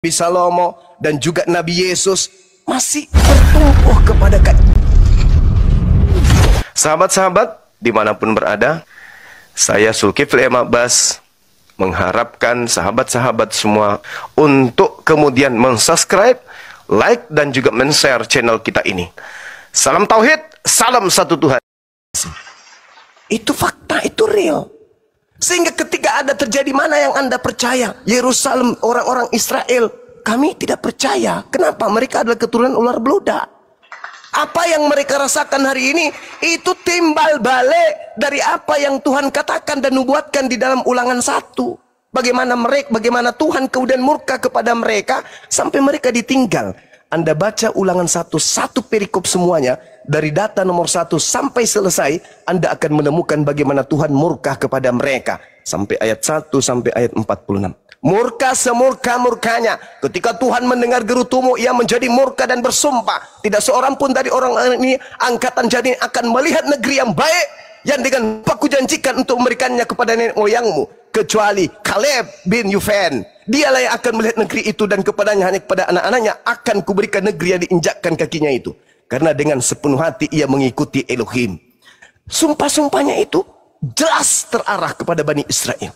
Nabi Salomo dan juga Nabi Yesus masih bertumbuh kepada sahabat-sahabat dimanapun berada. Saya Zulkifli M. Abbas mengharapkan sahabat-sahabat semua untuk kemudian mensubscribe, like dan juga men-share channel kita ini. Salam Tauhid, salam satu Tuhan. Itu fakta, itu real. Sehingga ketika ada terjadi, mana yang Anda percaya? Yerusalem, orang-orang Israel, kami tidak percaya. Kenapa? Mereka adalah keturunan ular beludak. Apa yang mereka rasakan hari ini, itu timbal balik dari apa yang Tuhan katakan dan nubuatkan di dalam Ulangan 1. Bagaimana Tuhan kemudian murka kepada mereka sampai mereka ditinggal. Anda baca Ulangan 1, satu perikop semuanya, dari data nomor 1 sampai selesai, Anda akan menemukan bagaimana Tuhan murka kepada mereka. Sampai ayat 1 sampai ayat 46. Murka semurka-murkanya. Ketika Tuhan mendengar gerutumu, ia menjadi murka dan bersumpah. Tidak seorang pun dari orang ini, angkatan jadi akan melihat negeri yang baik, yang dengan aku janjikan untuk memberikannya kepada nenek moyangmu, kecuali Kaleb bin Yufan. Dialah yang akan melihat negeri itu, dan kepadanya, hanya kepada anak-anaknya akan kuberikan negeri yang diinjakkan kakinya itu. Karena dengan sepenuh hati ia mengikuti Elohim. Sumpah-sumpahnya itu jelas terarah kepada Bani Israel.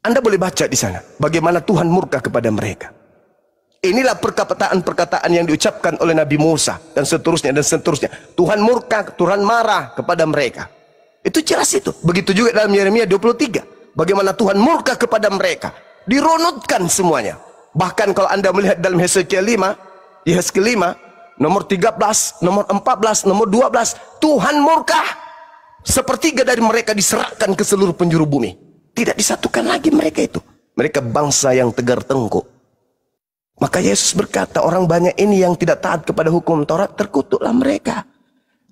Anda boleh baca di sana bagaimana Tuhan murka kepada mereka. Inilah perkataan-perkataan yang diucapkan oleh Nabi Musa dan seterusnya dan seterusnya. Tuhan murka, Tuhan marah kepada mereka. Itu jelas itu. Begitu juga dalam Yeremia 23. Bagaimana Tuhan murka kepada mereka. Dirunutkan semuanya. Bahkan kalau Anda melihat dalam Hezkiel 5, nomor 13, nomor 14, nomor 12, Tuhan murka. Sepertiga dari mereka diserahkan ke seluruh penjuru bumi. Tidak disatukan lagi mereka itu. Mereka bangsa yang tegar tengkuk. Maka Yesus berkata, orang banyak ini yang tidak taat kepada hukum Taurat, terkutuklah mereka.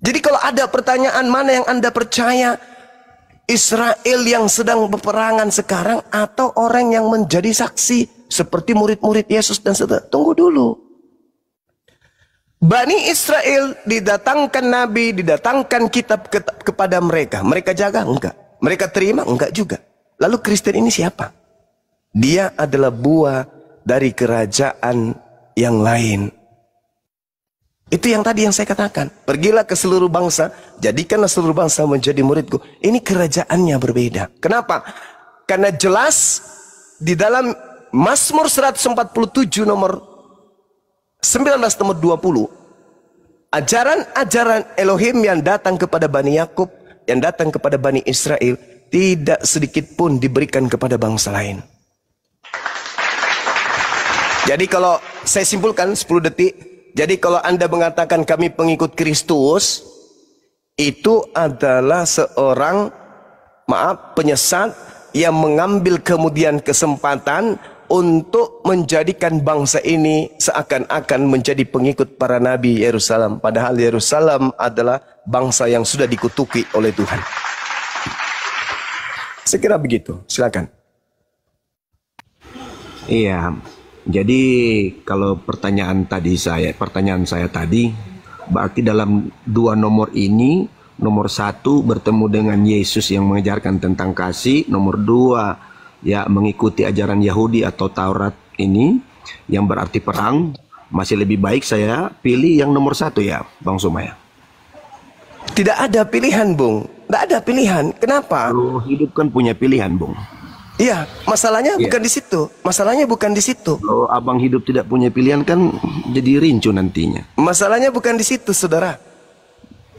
Jadi kalau ada pertanyaan, mana yang Anda percaya? Israel yang sedang peperangan sekarang, atau orang yang menjadi saksi seperti murid-murid Yesus dan seterusnya? Tunggu dulu. Bani Israel didatangkan nabi, didatangkan kitab kepada mereka. Mereka jaga? Enggak. Mereka terima? Enggak juga. Lalu Kristen ini siapa? Dia adalah buah dari kerajaan yang lain. Itu yang tadi yang saya katakan. Pergilah ke seluruh bangsa, jadikanlah seluruh bangsa menjadi muridku. Ini kerajaannya berbeda. Kenapa? Karena jelas di dalam Mazmur 147 nomor 19 nomor 20, ajaran-ajaran Elohim yang datang kepada Bani Yakub, yang datang kepada Bani Israel, tidak sedikit pun diberikan kepada bangsa lain. Jadi kalau saya simpulkan 10 detik, jadi kalau Anda mengatakan kami pengikut Kristus, itu adalah seorang penyesat yang mengambil kemudian kesempatan untuk menjadikan bangsa ini seakan-akan menjadi pengikut para nabi Yerusalem. Padahal Yerusalem adalah bangsa yang sudah dikutuki oleh Tuhan. Saya kira begitu. Silakan. Iya. Jadi kalau pertanyaan saya tadi, berarti dalam dua nomor ini, nomor 1 bertemu dengan Yesus yang mengajarkan tentang kasih, nomor 2 ya mengikuti ajaran Yahudi atau Taurat ini yang berarti perang. Masih lebih baik saya pilih yang nomor 1 ya, Bang Sumaya. Tidak ada pilihan, Bung. Tidak ada pilihan. Kenapa? Kalau hidup kan punya pilihan, Bung. Iya, masalahnya bukan di situ. Masalahnya bukan di situ. Kalau abang hidup tidak punya pilihan kan jadi rincu nantinya. Masalahnya bukan di situ, saudara.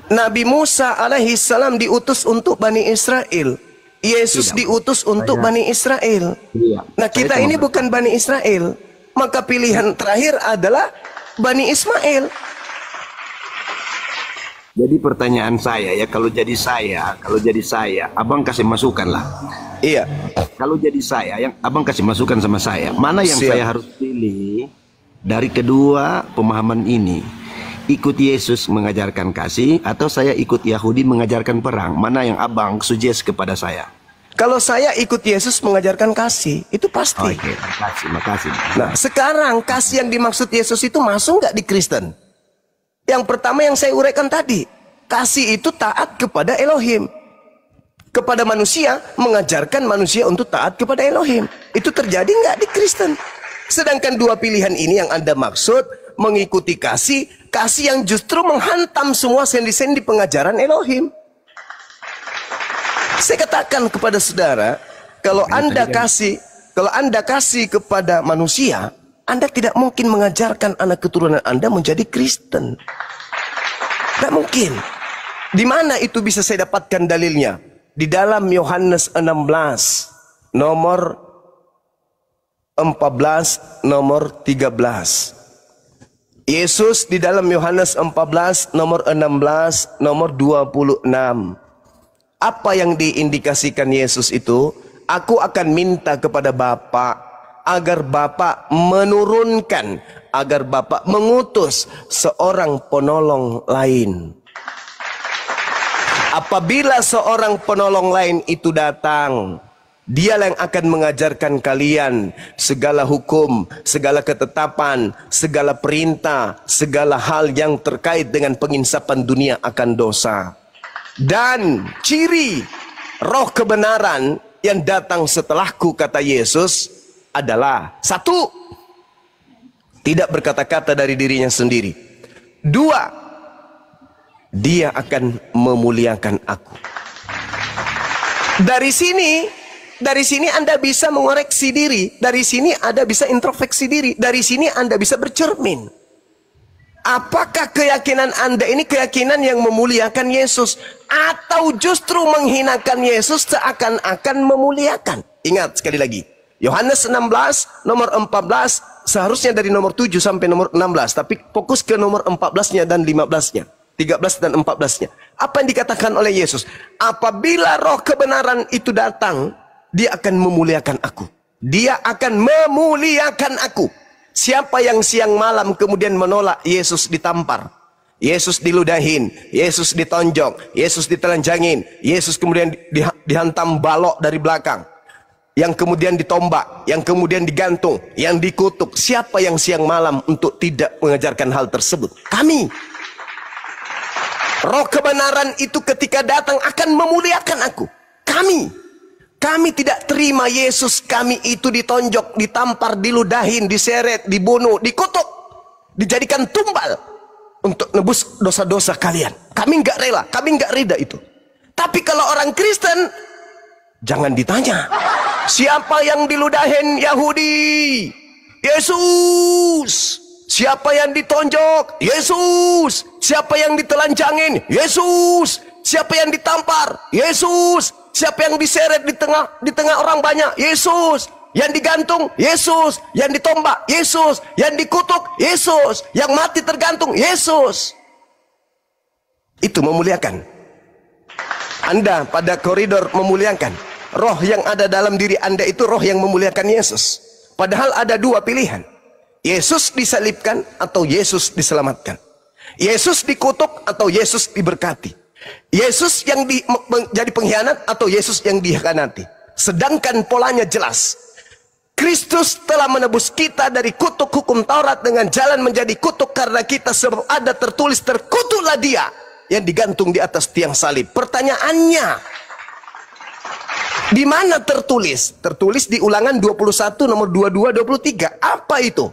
Nabi Musa alaihi salam diutus untuk Bani Israel. Yesus diutus untuk Bani Israel. Nah, kita ini bukan Bani Israel. Maka pilihan terakhir adalah Bani Ismail. Jadi pertanyaan saya ya, kalau jadi saya, abang kasih masukan lah. Iya. Kalau jadi saya, yang abang kasih masukan sama saya, mana yang Siap. saya harus pilih dari kedua pemahaman ini? Ikut Yesus mengajarkan kasih, atau saya ikut Yahudi mengajarkan perang? Mana yang abang suggest kepada saya? Kalau saya ikut Yesus mengajarkan kasih, itu pasti. Oke, makasih. Nah, sekarang kasih yang dimaksud Yesus itu masuk nggak di Kristen? Yang pertama yang saya uraikan tadi, kasih itu taat kepada Elohim. Kepada manusia, mengajarkan manusia untuk taat kepada Elohim. Itu terjadi nggak di Kristen? Sedangkan dua pilihan ini yang Anda maksud mengikuti kasih yang justru menghantam semua sendi-sendi pengajaran Elohim. Saya katakan kepada saudara, kalau Anda kasih kepada manusia, Anda tidak mungkin mengajarkan anak keturunan Anda menjadi Kristen. Tidak mungkin. Di mana itu bisa saya dapatkan dalilnya? Di dalam Yohanes 16, nomor 14, nomor 13. Yesus di dalam Yohanes 14, nomor 16, nomor 26. Apa yang diindikasikan Yesus itu? Aku akan minta kepada Bapa agar Bapa menurunkan, agar Bapa mengutus seorang penolong lain. Apabila seorang penolong lain itu datang, dialah yang akan mengajarkan kalian segala hukum, segala ketetapan, segala perintah, segala hal yang terkait dengan penginsapan dunia akan dosa. Dan ciri roh kebenaran yang datang setelahku, kata Yesus, adalah: satu, tidak berkata-kata dari dirinya sendiri. Dua, dia akan memuliakan aku. Dari sini Anda bisa mengoreksi diri. Dari sini Anda bisa introspeksi diri. Dari sini Anda bisa bercermin. Apakah keyakinan Anda ini keyakinan yang memuliakan Yesus, atau justru menghinakan Yesus seakan-akan memuliakan? Ingat sekali lagi, Yohanes 16 nomor 14, seharusnya dari nomor 7 sampai nomor 16, tapi fokus ke nomor 14-nya dan 15-nya, 13 dan 14-nya. Apa yang dikatakan oleh Yesus? Apabila roh kebenaran itu datang, dia akan memuliakan aku. Dia akan memuliakan aku. Siapa yang siang malam kemudian menolak Yesus ditampar, Yesus diludahin, Yesus ditonjok, Yesus ditelanjangin, Yesus kemudian dihantam balok dari belakang, yang kemudian ditombak, yang kemudian digantung, yang dikutuk. Siapa yang siang malam untuk tidak mengajarkan hal tersebut? Kami. Roh kebenaran itu ketika datang akan memuliakan aku. Kami tidak terima Yesus kami itu ditonjok, ditampar, diludahin, diseret, dibunuh, dikutuk, dijadikan tumbal untuk nebus dosa-dosa kalian. Kami nggak rela, kami nggak rida itu. Tapi kalau orang Kristen, jangan ditanya, siapa yang diludahin? Yahudi. Yesus. Siapa yang ditonjok? Yesus. Siapa yang ditelanjangin? Yesus. Siapa yang ditampar? Yesus. Siapa yang diseret di tengah orang banyak? Yesus. Yang digantung? Yesus. Yang ditombak? Yesus. Yang dikutuk? Yesus. Yang mati tergantung? Yesus. Itu memuliakan. Anda pada koridor memuliakan. Roh yang ada dalam diri Anda itu roh yang memuliakan Yesus. Padahal ada dua pilihan. Yesus disalibkan atau Yesus diselamatkan. Yesus dikutuk atau Yesus diberkati. Yesus yang jadi pengkhianat atau Yesus yang dikhianati. Sedangkan polanya jelas. Kristus telah menebus kita dari kutuk hukum Taurat dengan jalan menjadi kutuk karena kita, sebab ada tertulis, terkutuklah dia yang digantung di atas tiang salib. Pertanyaannya, di mana tertulis? Tertulis di Ulangan 21 nomor 22 23. Apa itu?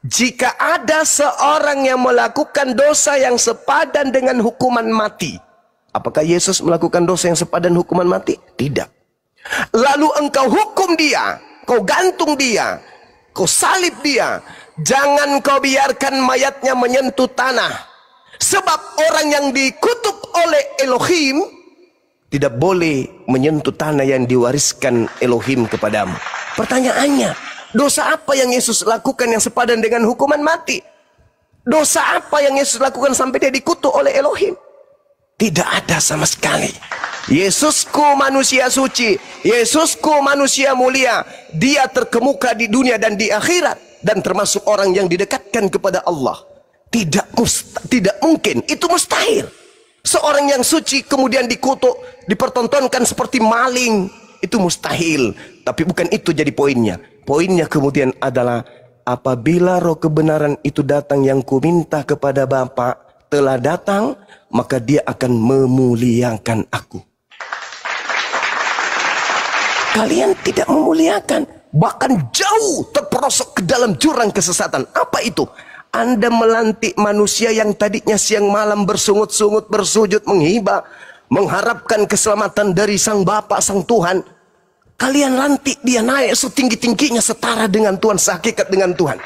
Jika ada seorang yang melakukan dosa yang sepadan dengan hukuman mati. Apakah Yesus melakukan dosa yang sepadan hukuman mati? Tidak. Lalu engkau hukum dia, kau gantung dia, kau salib dia. Jangan kau biarkan mayatnya menyentuh tanah. Sebab orang yang dikutuk oleh Elohim tidak boleh menyentuh tanah yang diwariskan Elohim kepadamu. Pertanyaannya, dosa apa yang Yesus lakukan yang sepadan dengan hukuman mati? Dosa apa yang Yesus lakukan sampai dia dikutuk oleh Elohim? Tidak ada sama sekali. Yesusku manusia suci, Yesusku manusia mulia. Dia terkemuka di dunia dan di akhirat, dan termasuk orang yang didekatkan kepada Allah. Tidak mungkin, itu mustahil. Seorang yang suci kemudian dikutuk, dipertontonkan seperti maling, itu mustahil. Tapi bukan itu jadi poinnya. Poinnya kemudian adalah, apabila roh kebenaran itu datang yang kuminta kepada Bapa telah datang, maka dia akan memuliakan aku. Kalian tidak memuliakan. bahkan jauh terperosok ke dalam jurang kesesatan. Apa itu? Anda melantik manusia yang tadinya siang malam bersungut-sungut, bersujud, menghibah, mengharapkan keselamatan dari Sang Bapa, Sang Tuhan. Kalian lantik dia naik setinggi-tingginya, setara dengan Tuhan, sehakikat dengan Tuhan.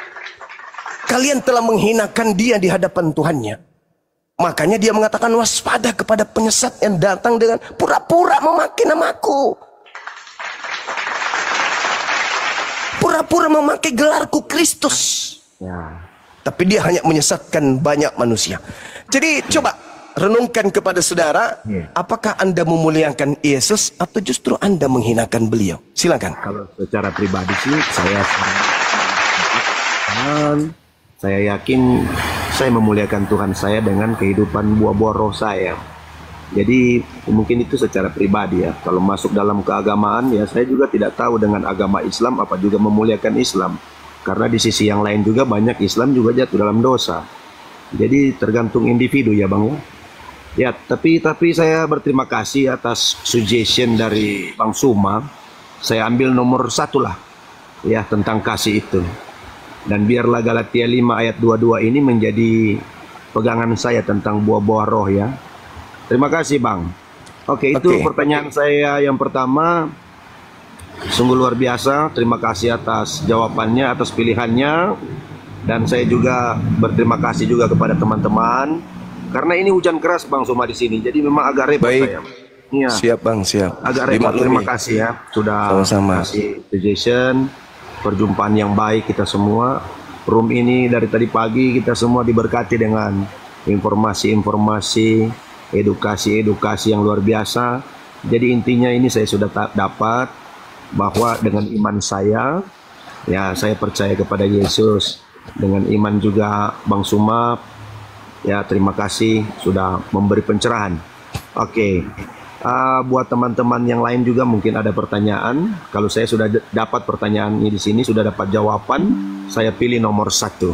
Kalian telah menghinakan dia di hadapan Tuhannya. Makanya dia mengatakan, waspada kepada penyesat yang datang dengan pura-pura memakai namaku. Pura-pura memakai gelarku Kristus. Ya. Tapi dia hanya menyesatkan banyak manusia. Jadi coba renungkan kepada saudara, apakah Anda memuliakan Yesus atau justru Anda menghinakan beliau? Silakan. Kalau secara pribadi sih saya yakin saya memuliakan Tuhan saya dengan kehidupan buah-buah roh saya. Jadi mungkin itu secara pribadi ya. Kalau masuk dalam keagamaan ya, saya juga tidak tahu dengan agama Islam apa juga memuliakan Islam. Karena di sisi yang lain juga banyak Islam juga jatuh dalam dosa. Jadi tergantung individu ya Bang ya. Ya, tapi saya berterima kasih atas suggestion dari Bang Suma. Saya ambil nomor 1 lah ya tentang kasih itu. Dan biarlah Galatia 5 ayat 22 ini menjadi pegangan saya tentang buah-buah roh ya. Terima kasih Bang. Oke, itu pertanyaan saya yang pertama. Sungguh luar biasa. Terima kasih atas jawabannya, atas pilihannya. Dan saya juga berterima kasih juga kepada teman-teman. Karena ini hujan keras Bang Suma di sini. Jadi memang agak repot saya. Ya. Siap Bang, siap. Agak repot. Terima kasih ya. Sudah kasih suggestion. Perjumpaan yang baik kita semua. Room ini dari tadi pagi kita semua diberkati dengan informasi-informasi, edukasi-edukasi yang luar biasa. Jadi intinya ini saya sudah dapat bahwa dengan iman saya, ya saya percaya kepada Yesus. Dengan iman juga Bang Suma, ya terima kasih sudah memberi pencerahan. Oke. Buat teman-teman yang lain juga mungkin ada pertanyaan. Kalau saya sudah dapat pertanyaannya di sini, sudah dapat jawaban, saya pilih nomor 1.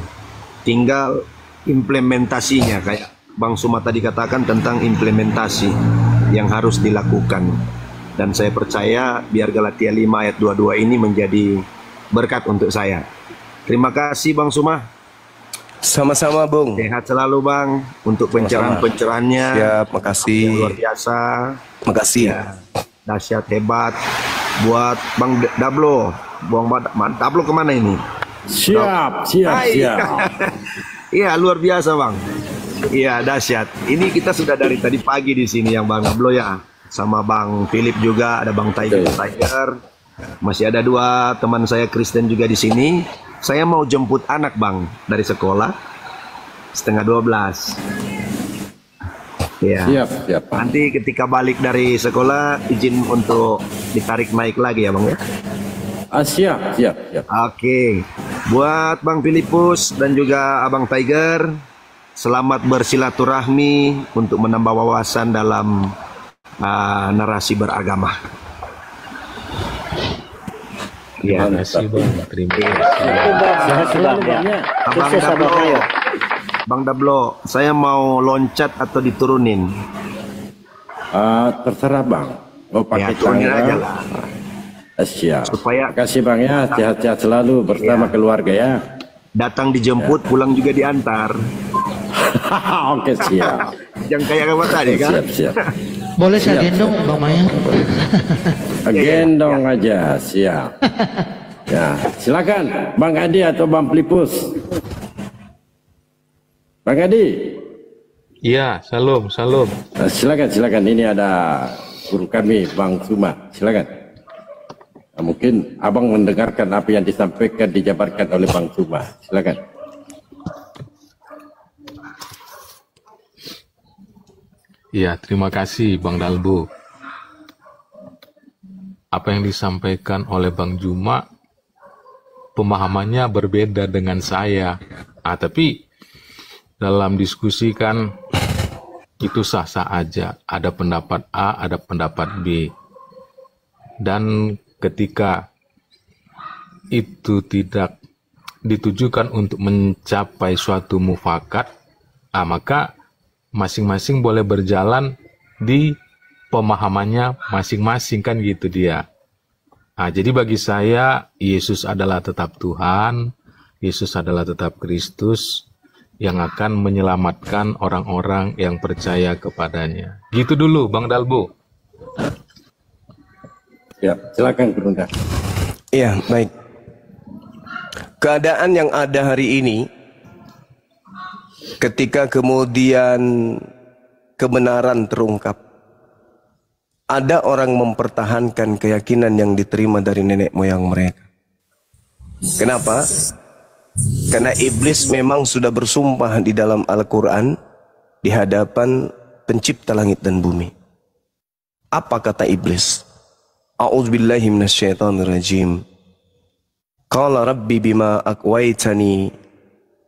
Tinggal implementasinya, kayak Bang Suma tadi katakan tentang implementasi yang harus dilakukan. Dan saya percaya biar Galatia 5 ayat 22 ini menjadi berkat untuk saya. Terima kasih Bang Suma. Sama-sama Bung. Sehat selalu Bang untuk pencerahan-pencerahannya. Siap, makasih. Luar biasa. Makasih. Ya, dahsyat, hebat. Buat Bang Dablo. Bang Dablo kemana ini? Siap. Iya, luar biasa Bang. Iya, dahsyat. Ini kita sudah dari tadi pagi di sini yang Bang Dablo ya. Sama Bang Philip juga, ada Bang Tiger. Masih ada 2 teman saya Kristen juga di sini. Saya mau jemput anak Bang dari sekolah 11:30. Ya. Siap. Nanti ketika balik dari sekolah izin untuk ditarik naik lagi ya Bang ya. Siap. Oke. Buat Bang Filipus dan juga Abang Tiger, selamat bersilaturahmi untuk menambah wawasan dalam narasi beragama. Terima kasih Bang. Terima kasih. Sehat selalu Bang ya. Bang Dablo, saya mau loncat atau diturunin? Terserah Bang. Mau pakai turunin aja tangga. lah. Siap. Supaya Terima kasih Bang ya. Sehat-sehat selalu bersama keluarga ya. datang dijemput, pulang juga diantar. Oke, siap. Jangan kayak kamu tadi kan? Siap. Boleh saya gendong Bang Maya? Gendong aja, siap. Ya, silakan Bang Adi atau Bang Pelipus. Bang Adi. Iya, salam. Silakan. Ini ada guru kami Bang Suma. Silakan. Nah, mungkin abang mendengarkan apa yang disampaikan, dijabarkan oleh Bang Suma. Silakan. Iya, terima kasih Bang Dalbo. Apa yang disampaikan oleh Bang Juma, pemahamannya berbeda dengan saya. Tapi dalam diskusi kan itu sah-sah aja. Ada pendapat A, ada pendapat B. Dan ketika itu tidak ditujukan untuk mencapai suatu mufakat, maka masing-masing boleh berjalan di pemahamannya masing-masing, kan gitu dia. Nah, jadi bagi saya, Yesus adalah tetap Tuhan, Yesus adalah tetap Kristus yang akan menyelamatkan orang-orang yang percaya kepadanya. Gitu dulu, Bang Dalbo. Ya, silakan Bunda. Iya, baik. Keadaan yang ada hari ini, ketika kemudian kebenaran terungkap, ada orang mempertahankan keyakinan yang diterima dari nenek moyang mereka. Kenapa? Karena iblis memang sudah bersumpah di dalam Al-Quran di hadapan pencipta langit dan bumi. Apa kata iblis? A'udzubillahi minasyaitonirrajim. Qala rabbi bima aqwaitani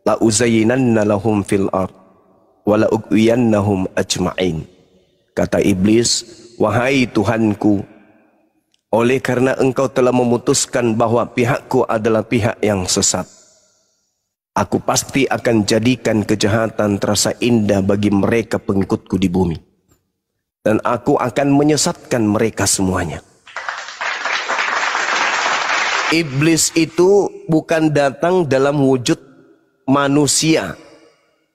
la uzayyinanna lahum fil ard wa la ughwiyannahum ajma'in. Kata iblis, wahai Tuhanku, oleh karena engkau telah memutuskan bahwa pihakku adalah pihak yang sesat, aku pasti akan jadikan kejahatan terasa indah bagi mereka pengikutku di bumi. Dan aku akan menyesatkan mereka semuanya. Iblis itu bukan datang dalam wujud manusia,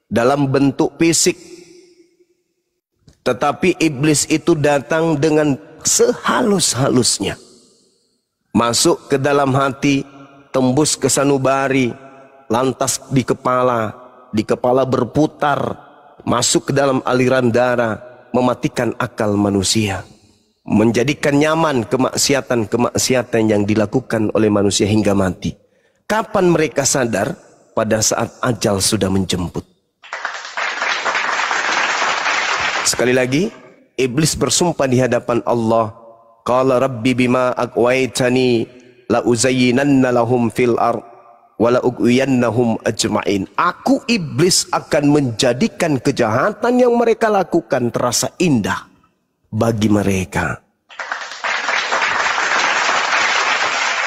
dalam bentuk fisik. Tetapi iblis itu datang dengan sehalus-halusnya. Masuk ke dalam hati, tembus ke sanubari, lantas di kepala berputar, masuk ke dalam aliran darah, mematikan akal manusia. Menjadikan nyaman kemaksiatan-kemaksiatan yang dilakukan oleh manusia hingga mati. Kapan mereka sadar? Pada saat ajal sudah menjemput. Sekali lagi, iblis bersumpah di hadapan Allah. Qala rabbi bima aqwaitani la uzayyinanna lahum fil ard wa la ughwiyannahum ajma'in. Aku iblis akan menjadikan kejahatan yang mereka lakukan terasa indah bagi mereka.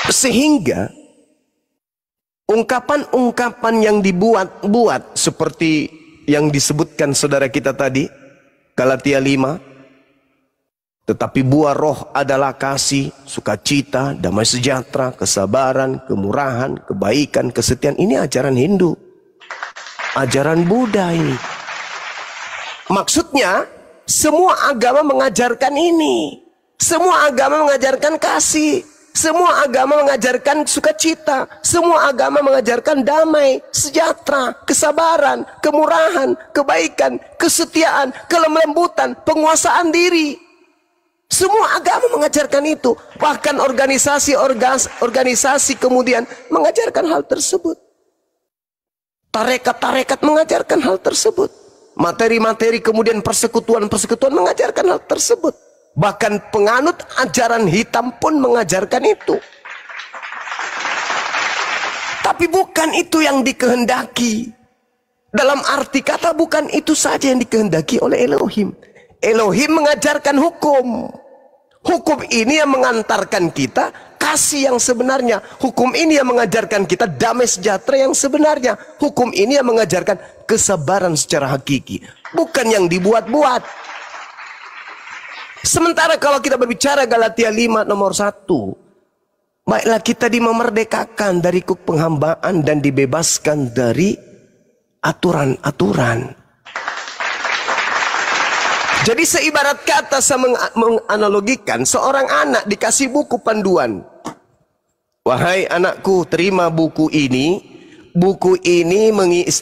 Sehingga ungkapan-ungkapan yang dibuat-buat seperti yang disebutkan saudara kita tadi, Galatia 5, tetapi buah roh adalah kasih, sukacita, damai sejahtera, kesabaran, kemurahan, kebaikan, kesetiaan. Ini ajaran Hindu, ajaran Buddha ini. Maksudnya semua agama mengajarkan ini. Semua agama mengajarkan kasih. Semua agama mengajarkan sukacita. Semua agama mengajarkan damai, sejahtera, kesabaran, kemurahan, kebaikan, kesetiaan, kelembutan, penguasaan diri. Semua agama mengajarkan itu. Bahkan organisasi kemudian mengajarkan hal tersebut. Tarekat-tarekat mengajarkan hal tersebut. Materi-materi kemudian persekutuan-persekutuan mengajarkan hal tersebut. Bahkan penganut ajaran hitam pun mengajarkan itu. Tapi bukan itu yang dikehendaki. Dalam arti kata bukan itu saja yang dikehendaki oleh Elohim. Elohim mengajarkan hukum. Hukum ini yang mengantarkan kita kasih yang sebenarnya. Hukum ini yang mengajarkan kita damai sejahtera yang sebenarnya. Hukum ini yang mengajarkan kesabaran secara hakiki. Bukan yang dibuat-buat. Sementara kalau kita berbicara Galatia 5 nomor 1, baiklah kita memerdekakan dari kuk penghambaan dan dibebaskan dari aturan-aturan. Jadi seibarat kata saya menganalogikan seorang anak dikasih buku panduan. Wahai anakku, terima buku ini. Buku ini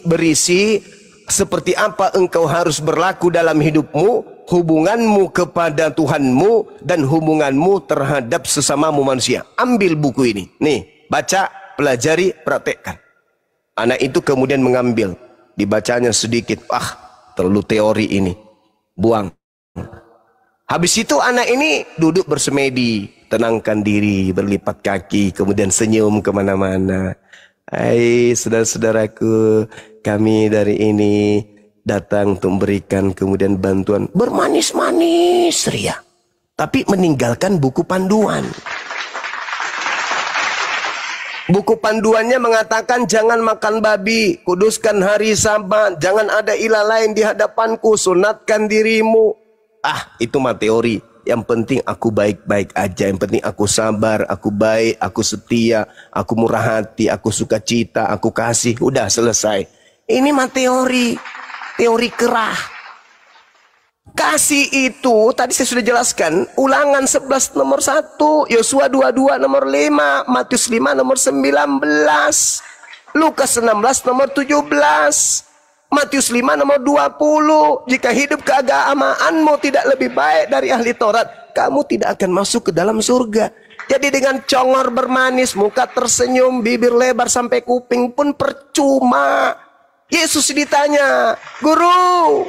berisi seperti apa engkau harus berlaku dalam hidupmu, hubunganmu kepada Tuhanmu, dan hubunganmu terhadap sesamamu manusia. Ambil buku ini. Nih, baca, pelajari, praktekkan. Anak itu kemudian mengambil. Dibacanya sedikit. Terlalu teori ini. Buang. Habis itu anak ini duduk bersemedi. Tenangkan diri, berlipat kaki, kemudian senyum kemana-mana. Hai saudara-saudaraku, kami dari ini datang untuk memberikan kemudian bantuan, bermanis-manis ria, tapi meninggalkan buku panduan. Buku panduannya mengatakan jangan makan babi, kuduskan hari Sabat, jangan ada ilah lain di hadapanku, sunatkan dirimu. Itu mah teori. Yang penting aku baik-baik aja. Yang penting aku sabar, aku baik, aku setia, aku murah hati, aku sukacita, aku kasih. Udah selesai. Ini mah teori. Teori kerah. Kasih itu tadi saya sudah jelaskan. Ulangan 11 nomor 1, Yosua 22 nomor 5, Matius 5 nomor 19, Lukas 16 nomor 17, Matius 5 nomor 20. Jika hidup keagamaanmu tidak lebih baik dari ahli Taurat, kamu tidak akan masuk ke dalam surga. Jadi dengan congor bermanis, muka tersenyum, bibir lebar sampai kuping pun percuma. Yesus ditanya, "Guru,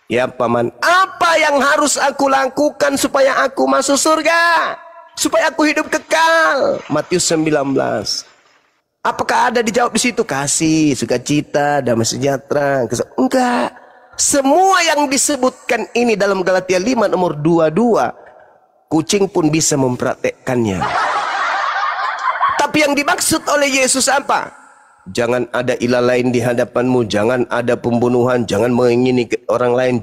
ya paman, apa yang harus aku lakukan supaya aku masuk surga? Supaya aku hidup kekal?" Matius 19. Apakah ada dijawab di situ? Kasih, sukacita, damai sejahtera. Enggak. Semua yang disebutkan ini dalam Galatia 5 nomor 22, kucing pun bisa mempraktekkannya. Tapi yang dimaksud oleh Yesus apa? Jangan ada ilah lain di hadapanmu, jangan ada pembunuhan, jangan mengingini orang lain,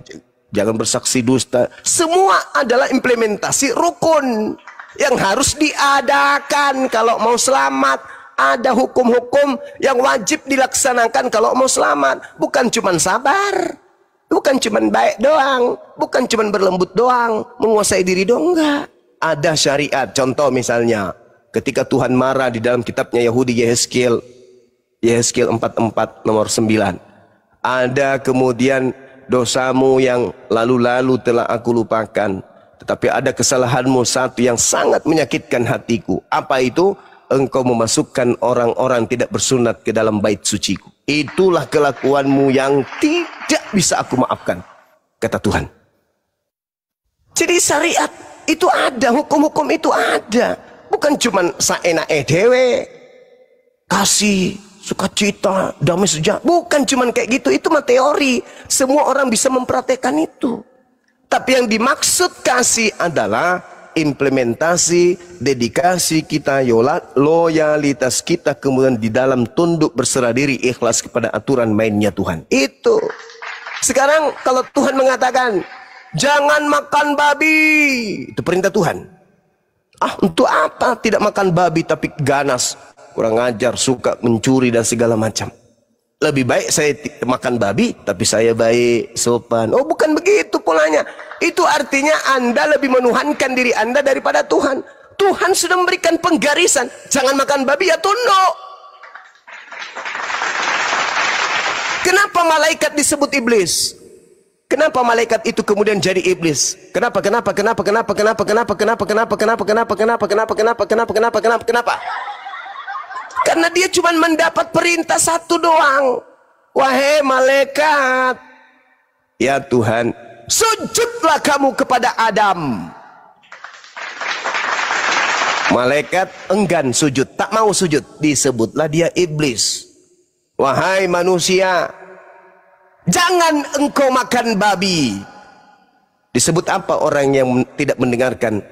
jangan bersaksi dusta. Semua adalah implementasi rukun yang harus diadakan kalau mau selamat. Ada hukum-hukum yang wajib dilaksanakan kalau mau selamat. Bukan cuma sabar, bukan cuma baik doang, bukan cuma berlembut doang, menguasai diri doang, enggak. Ada syariat. Contoh misalnya, ketika Tuhan marah di dalam kitabnya Yahudi Yehezkiel 44 nomor 9. Ada kemudian dosamu yang lalu-lalu telah aku lupakan, tetapi ada kesalahanmu satu yang sangat menyakitkan hatiku. Apa itu? Engkau memasukkan orang-orang tidak bersunat ke dalam bait suciku. Itulah kelakuanmu yang tidak bisa aku maafkan, kata Tuhan. Jadi syariat itu ada, hukum-hukum itu ada. Bukan cuma saenak dewe, kasih, sukacita, damai sejahtera. Bukan cuma kayak gitu, itu mah teori. Semua orang bisa mempraktekkan itu. Tapi yang dimaksud kasih adalah implementasi, dedikasi kita, loyalitas kita, kemudian di dalam tunduk berserah diri, ikhlas kepada aturan mainnya Tuhan. Itu. Sekarang kalau Tuhan mengatakan, jangan makan babi, itu perintah Tuhan. Untuk apa tidak makan babi tapi ganas, kurang ajar, suka mencuri dan segala macam? Lebih baik saya makan babi tapi saya baik, sopan. Oh, bukan begitu polanya. Itu artinya Anda lebih menuhankan diri Anda daripada Tuhan. Tuhan sudah memberikan penggarisan, jangan makan babi ya tunduk. Kenapa malaikat disebut iblis? Kenapa malaikat itu kemudian jadi iblis? Kenapa? Karena dia cuma mendapat perintah satu doang. Wahai malaikat, ya Tuhan, sujudlah kamu kepada Adam. Malaikat enggan sujud, tak mau sujud. Disebutlah dia iblis. Wahai manusia, jangan engkau makan babi. Disebut apa orang yang tidak mendengarkan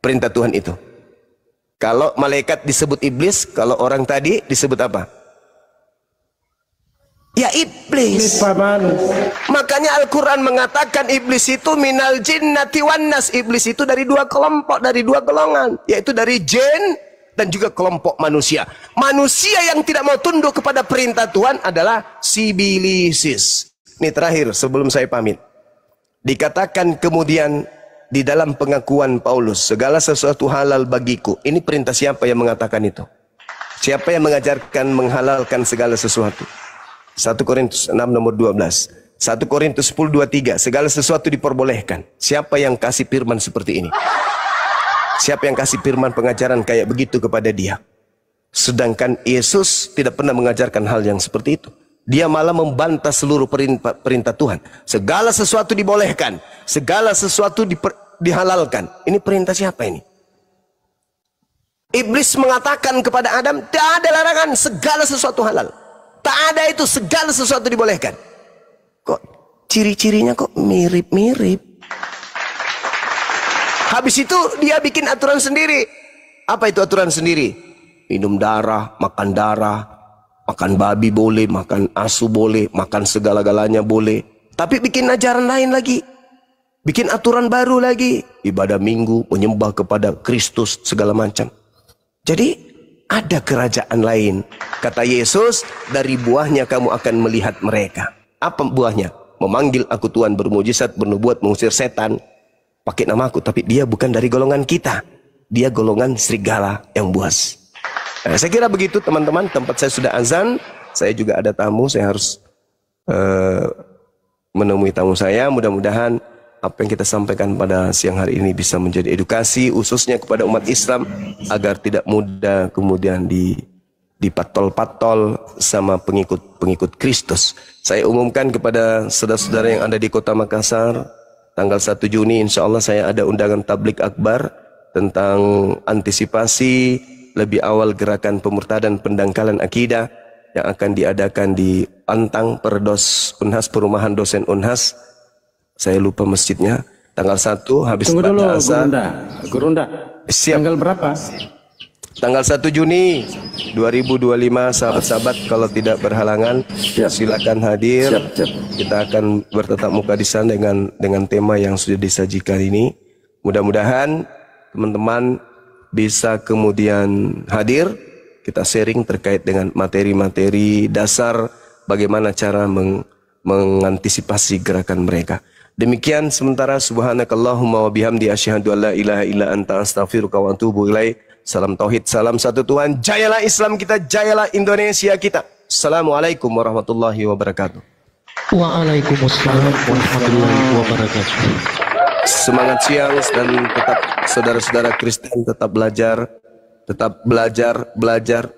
perintah Tuhan itu? Kalau malaikat disebut iblis, kalau orang tadi disebut apa? Ya iblis. Makanya Al-Quran mengatakan iblis itu minal jinnati wan nas. Iblis itu dari dua kelompok, dari dua golongan, yaitu dari jin dan juga kelompok manusia. Manusia yang tidak mau tunduk kepada perintah Tuhan adalah sibilisis. Ini terakhir sebelum saya pamit. Dikatakan kemudian di dalam pengakuan Paulus, segala sesuatu halal bagiku. Ini perintah siapa yang mengatakan itu? Siapa yang mengajarkan menghalalkan segala sesuatu? 1 Korintus 6 nomor 12. 1 Korintus 10:23. Segala sesuatu diperbolehkan. Siapa yang kasih firman seperti ini? Siapa yang kasih firman pengajaran kayak begitu kepada dia? Sedangkan Yesus tidak pernah mengajarkan hal yang seperti itu. Dia malah membantah seluruh perintah Tuhan. Segala sesuatu dibolehkan, segala sesuatu dihalalkan. Ini perintah siapa ini? Iblis mengatakan kepada Adam, tak ada larangan, segala sesuatu halal. Tak ada itu, segala sesuatu dibolehkan. Kok ciri-cirinya kok mirip-mirip? Habis itu dia bikin aturan sendiri. Apa itu aturan sendiri? Minum darah, makan babi boleh, makan asu boleh, makan segala-galanya boleh. Tapi bikin ajaran lain lagi, bikin aturan baru lagi. ibadah minggu, menyembah kepada Kristus, segala macam. Jadi ada kerajaan lain. Kata Yesus, dari buahnya kamu akan melihat mereka. Apa buahnya? Memanggil aku Tuhan, bermujizat, bernubuat, mengusir setan, pakai nama aku. Tapi dia bukan dari golongan kita. Dia golongan serigala yang buas. Nah, saya kira begitu teman-teman. Tempat saya sudah azan. Saya juga ada tamu. Saya harus menemui tamu saya. Mudah-mudahan apa yang kita sampaikan pada siang hari ini bisa menjadi edukasi khususnya kepada umat Islam agar tidak mudah kemudian dipatol-patol sama pengikut Kristus. Saya umumkan kepada saudara-saudara yang ada di Kota Makassar, tanggal 1 Juni insya Allah saya ada undangan tablik akbar tentang antisipasi lebih awal gerakan pemurtadan pendangkalan akidah yang akan diadakan di Antang Perdos Unhas, perumahan dosen Unhas. Saya lupa masjidnya. Tanggal 1 habis Tunggu dulu, Gurunda. Siap. Tanggal berapa? Tanggal 1 Juni 2025, sahabat-sahabat kalau tidak berhalangan silakan hadir. Siap. Kita akan bertatap muka di sana dengan tema yang sudah disajikan ini. Mudah-mudahan teman-teman bisa kemudian hadir. Kita sharing terkait dengan materi-materi dasar bagaimana cara mengantisipasi gerakan mereka. Demikian sementara, subhanakallahumma wa bihamdi asyhadu an la ilaha illa anta astaghfiruka wa atubu ilaik. Salam tauhid, salam satu Tuhan. Jayalah Islam kita, jayalah Indonesia kita. Assalamualaikum warahmatullahi wabarakatuh. Waalaikumsalam warahmatullahi wabarakatuh. Semangat siang dan tetap saudara-saudara Kristen tetap belajar. Tetap belajar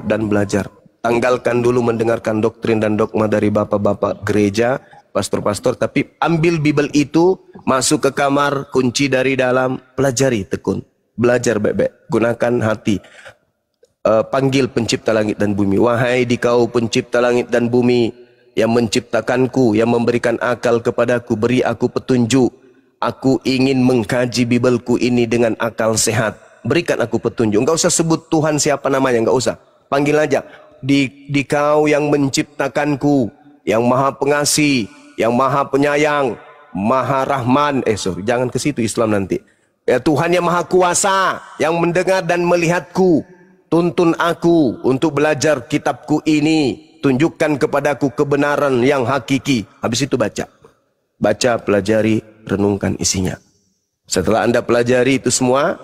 dan belajar. Tanggalkan dulu mendengarkan doktrin dan dogma dari bapak-bapak gereja, pastor-pastor, tapi ambil Bible itu, masuk ke kamar, kunci dari dalam, pelajari tekun. Belajar baik-baik, gunakan hati. Panggil pencipta langit dan bumi. Wahai dikau pencipta langit dan bumi, yang menciptakanku, yang memberikan akal kepadaku, beri aku petunjuk. Aku ingin mengkaji Bibelku ini dengan akal sehat. Berikan aku petunjuk. Enggak usah sebut Tuhan siapa namanya, enggak usah. Panggil aja. Dikau yang menciptakanku, yang maha pengasih, yang maha penyayang, maha rahman. Jangan ke situ Islam nanti. Ya Tuhan yang maha kuasa, yang mendengar dan melihatku. Tuntun aku untuk belajar kitabku ini. Tunjukkan kepadaku kebenaran yang hakiki. Habis itu baca. Baca, pelajari, renungkan isinya. Setelah Anda pelajari itu semua,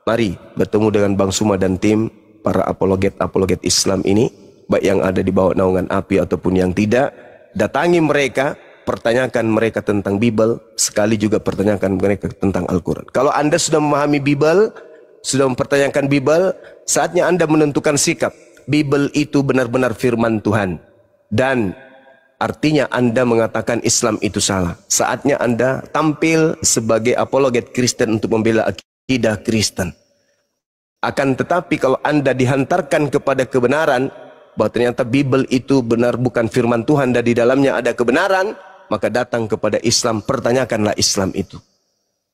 mari bertemu dengan Bang Suma dan tim para apologet Islam ini, baik yang ada di bawah naungan API ataupun yang tidak. Datangi mereka, pertanyakan mereka tentang Bible, sekali juga pertanyakan mereka tentang Al-Quran. Kalau Anda sudah memahami Bible, sudah mempertanyakan Bible, saatnya Anda menentukan sikap. Bible itu benar-benar firman Tuhan. Dan artinya Anda mengatakan Islam itu salah. Saatnya Anda tampil sebagai apologet Kristen untuk membela akidah Kristen. Akan tetapi kalau Anda dihantarkan kepada kebenaran, bahwa ternyata Bible itu benar bukan firman Tuhan dan di dalamnya ada kebenaran, maka datang kepada Islam, pertanyakanlah Islam itu.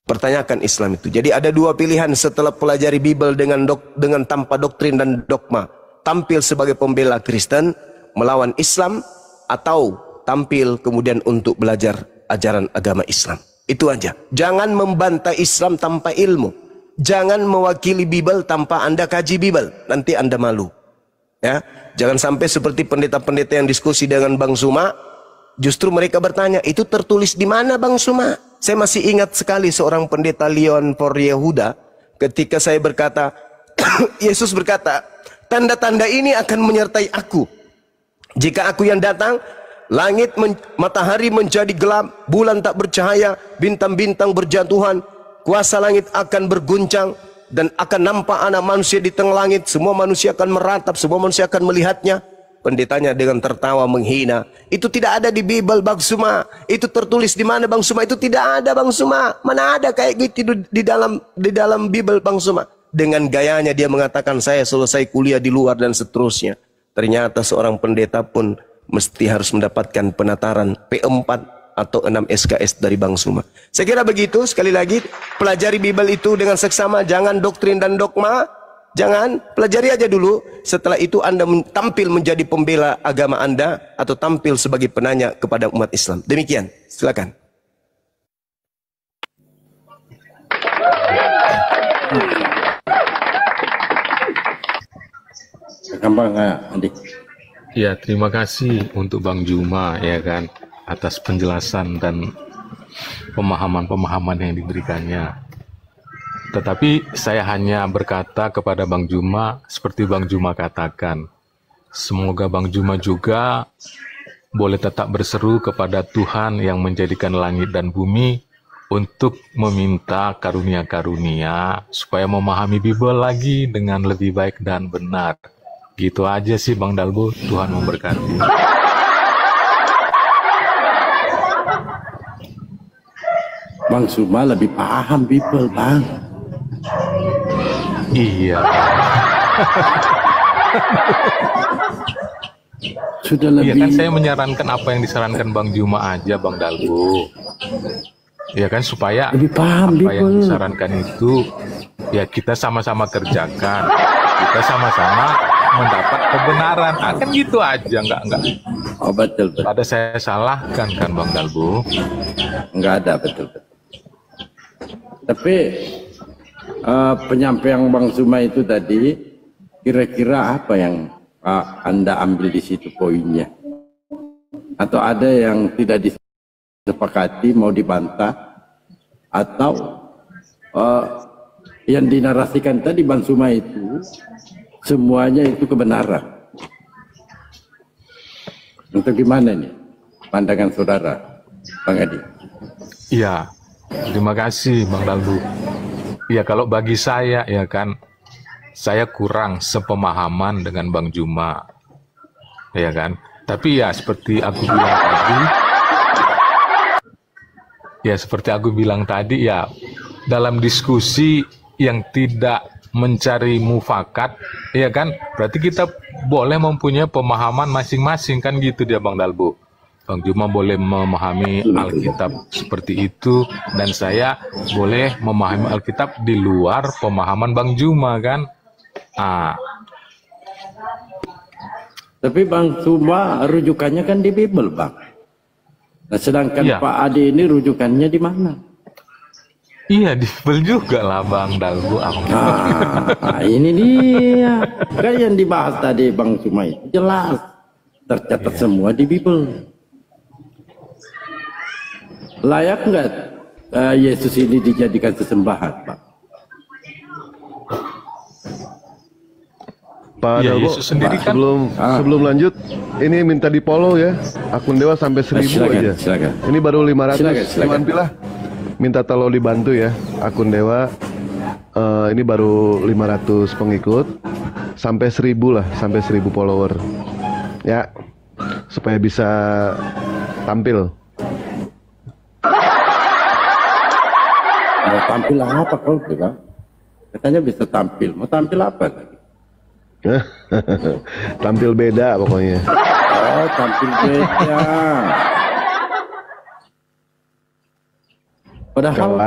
Pertanyakan Islam itu. Jadi ada dua pilihan setelah pelajari Bible dengan tanpa doktrin dan dogma. Tampil sebagai pembela Kristen, melawan Islam, atau tampil kemudian untuk belajar ajaran agama Islam. Itu aja. Jangan membantah Islam tanpa ilmu. Jangan mewakili Bible tanpa Anda kaji Bible. Nanti Anda malu. Ya, jangan sampai seperti pendeta-pendeta yang diskusi dengan Bang Suma. Justru mereka bertanya, itu tertulis di mana Bang Suma? Saya masih ingat sekali seorang pendeta Leon for Yehuda ketika saya berkata, Yesus berkata, tanda-tanda ini akan menyertai aku. Jika aku yang datang, matahari menjadi gelap, bulan tak bercahaya, bintang-bintang berjatuhan, kuasa langit akan berguncang, dan akan nampak anak manusia di tengah langit. Semua manusia akan meratap, semua manusia akan melihatnya. Pendetanya dengan tertawa menghina. Itu tidak ada di Bible Bang Suma. Itu tertulis di mana Bang Suma? Itu tidak ada Bang Suma. Mana ada kayak gitu di dalam Bible Bang Suma? Dengan gayanya dia mengatakan saya selesai kuliah di luar dan seterusnya. Ternyata seorang pendeta pun mesti harus mendapatkan penataran P4 atau 6 SKS dari Bang Suma. Saya kira begitu. Sekali lagi, pelajari Bible itu dengan seksama. Jangan doktrin dan dogma. Jangan, pelajari aja dulu. Setelah itu Anda tampil menjadi pembela agama Anda atau tampil sebagai penanya kepada umat Islam. Demikian, silakan. Silakan Bang Andi. Ya, terima kasih untuk Bang Juma ya kan atas penjelasan dan pemahaman-pemahaman yang diberikannya. Tetapi saya hanya berkata kepada Bang Juma seperti Bang Juma katakan. Semoga Bang Juma juga boleh tetap berseru kepada Tuhan yang menjadikan langit dan bumi untuk meminta karunia-karunia supaya memahami Bible lagi dengan lebih baik dan benar. Gitu aja sih Bang Dalbo, Tuhan memberkati. Bang Suma lebih paham Bible, Bang. Iya. Sudah Iya lebih. kan saya menyarankan apa yang disarankan Bang Juma aja Bang Dalbo. Iya kan supaya Lebih paham apa yang Bible. disarankan itu ya kita sama-sama kerjakan. Kita sama-sama mendapat kebenaran. Akan gitu aja, enggak. Oh betul. Ada saya salahkan kan Bang Dalbo. Enggak ada, betul. Tapi penyampaian Bang Suma itu tadi, kira-kira apa yang Anda ambil di situ poinnya? Atau ada yang tidak disepakati, mau dibantah? Atau yang dinarasikan tadi Bang Suma itu, semuanya itu kebenaran? Untuk gimana nih pandangan saudara, Bang Adi? Iya, terima kasih Bang Dalbo. Ya kalau bagi saya ya kan, saya kurang sepemahaman dengan Bang Juma, ya kan. Tapi ya seperti aku bilang tadi, ya dalam diskusi yang tidak mencari mufakat, ya kan, berarti kita boleh mempunyai pemahaman masing-masing kan gitu dia Bang Dalbo. Bang Juma boleh memahami Alkitab seperti itu dan saya boleh memahami Alkitab di luar pemahaman Bang Juma kan. Tapi Bang Suma rujukannya kan di Bible, Bang. Nah, sedangkan Iya. Pak Adi ini rujukannya di mana? Iya di Bible juga lah Bang Dalbo. Ini dia. Kan yang dibahas tadi Bang Suma itu jelas. Tercatat semua di Bible. Layak nggak Yesus ini dijadikan sesembahan, Pak? Pak Iya, Dalbo, Yesus sendiri kan- sebelum lanjut, ini minta di follow ya, akun Dewa sampai 1000 aja. Silakan. Ini baru 500. Silakan. Iwan Pilah, minta tolong dibantu ya, akun Dewa. Ini baru 500 pengikut, sampai 1000 lah, sampai 1000 follower. Ya, supaya bisa tampil. Mau tampil apa kau, Bang? Katanya bisa tampil. Mau tampil apa lagi? Tampil beda pokoknya. Oh, tampil beda. Padahal Kalau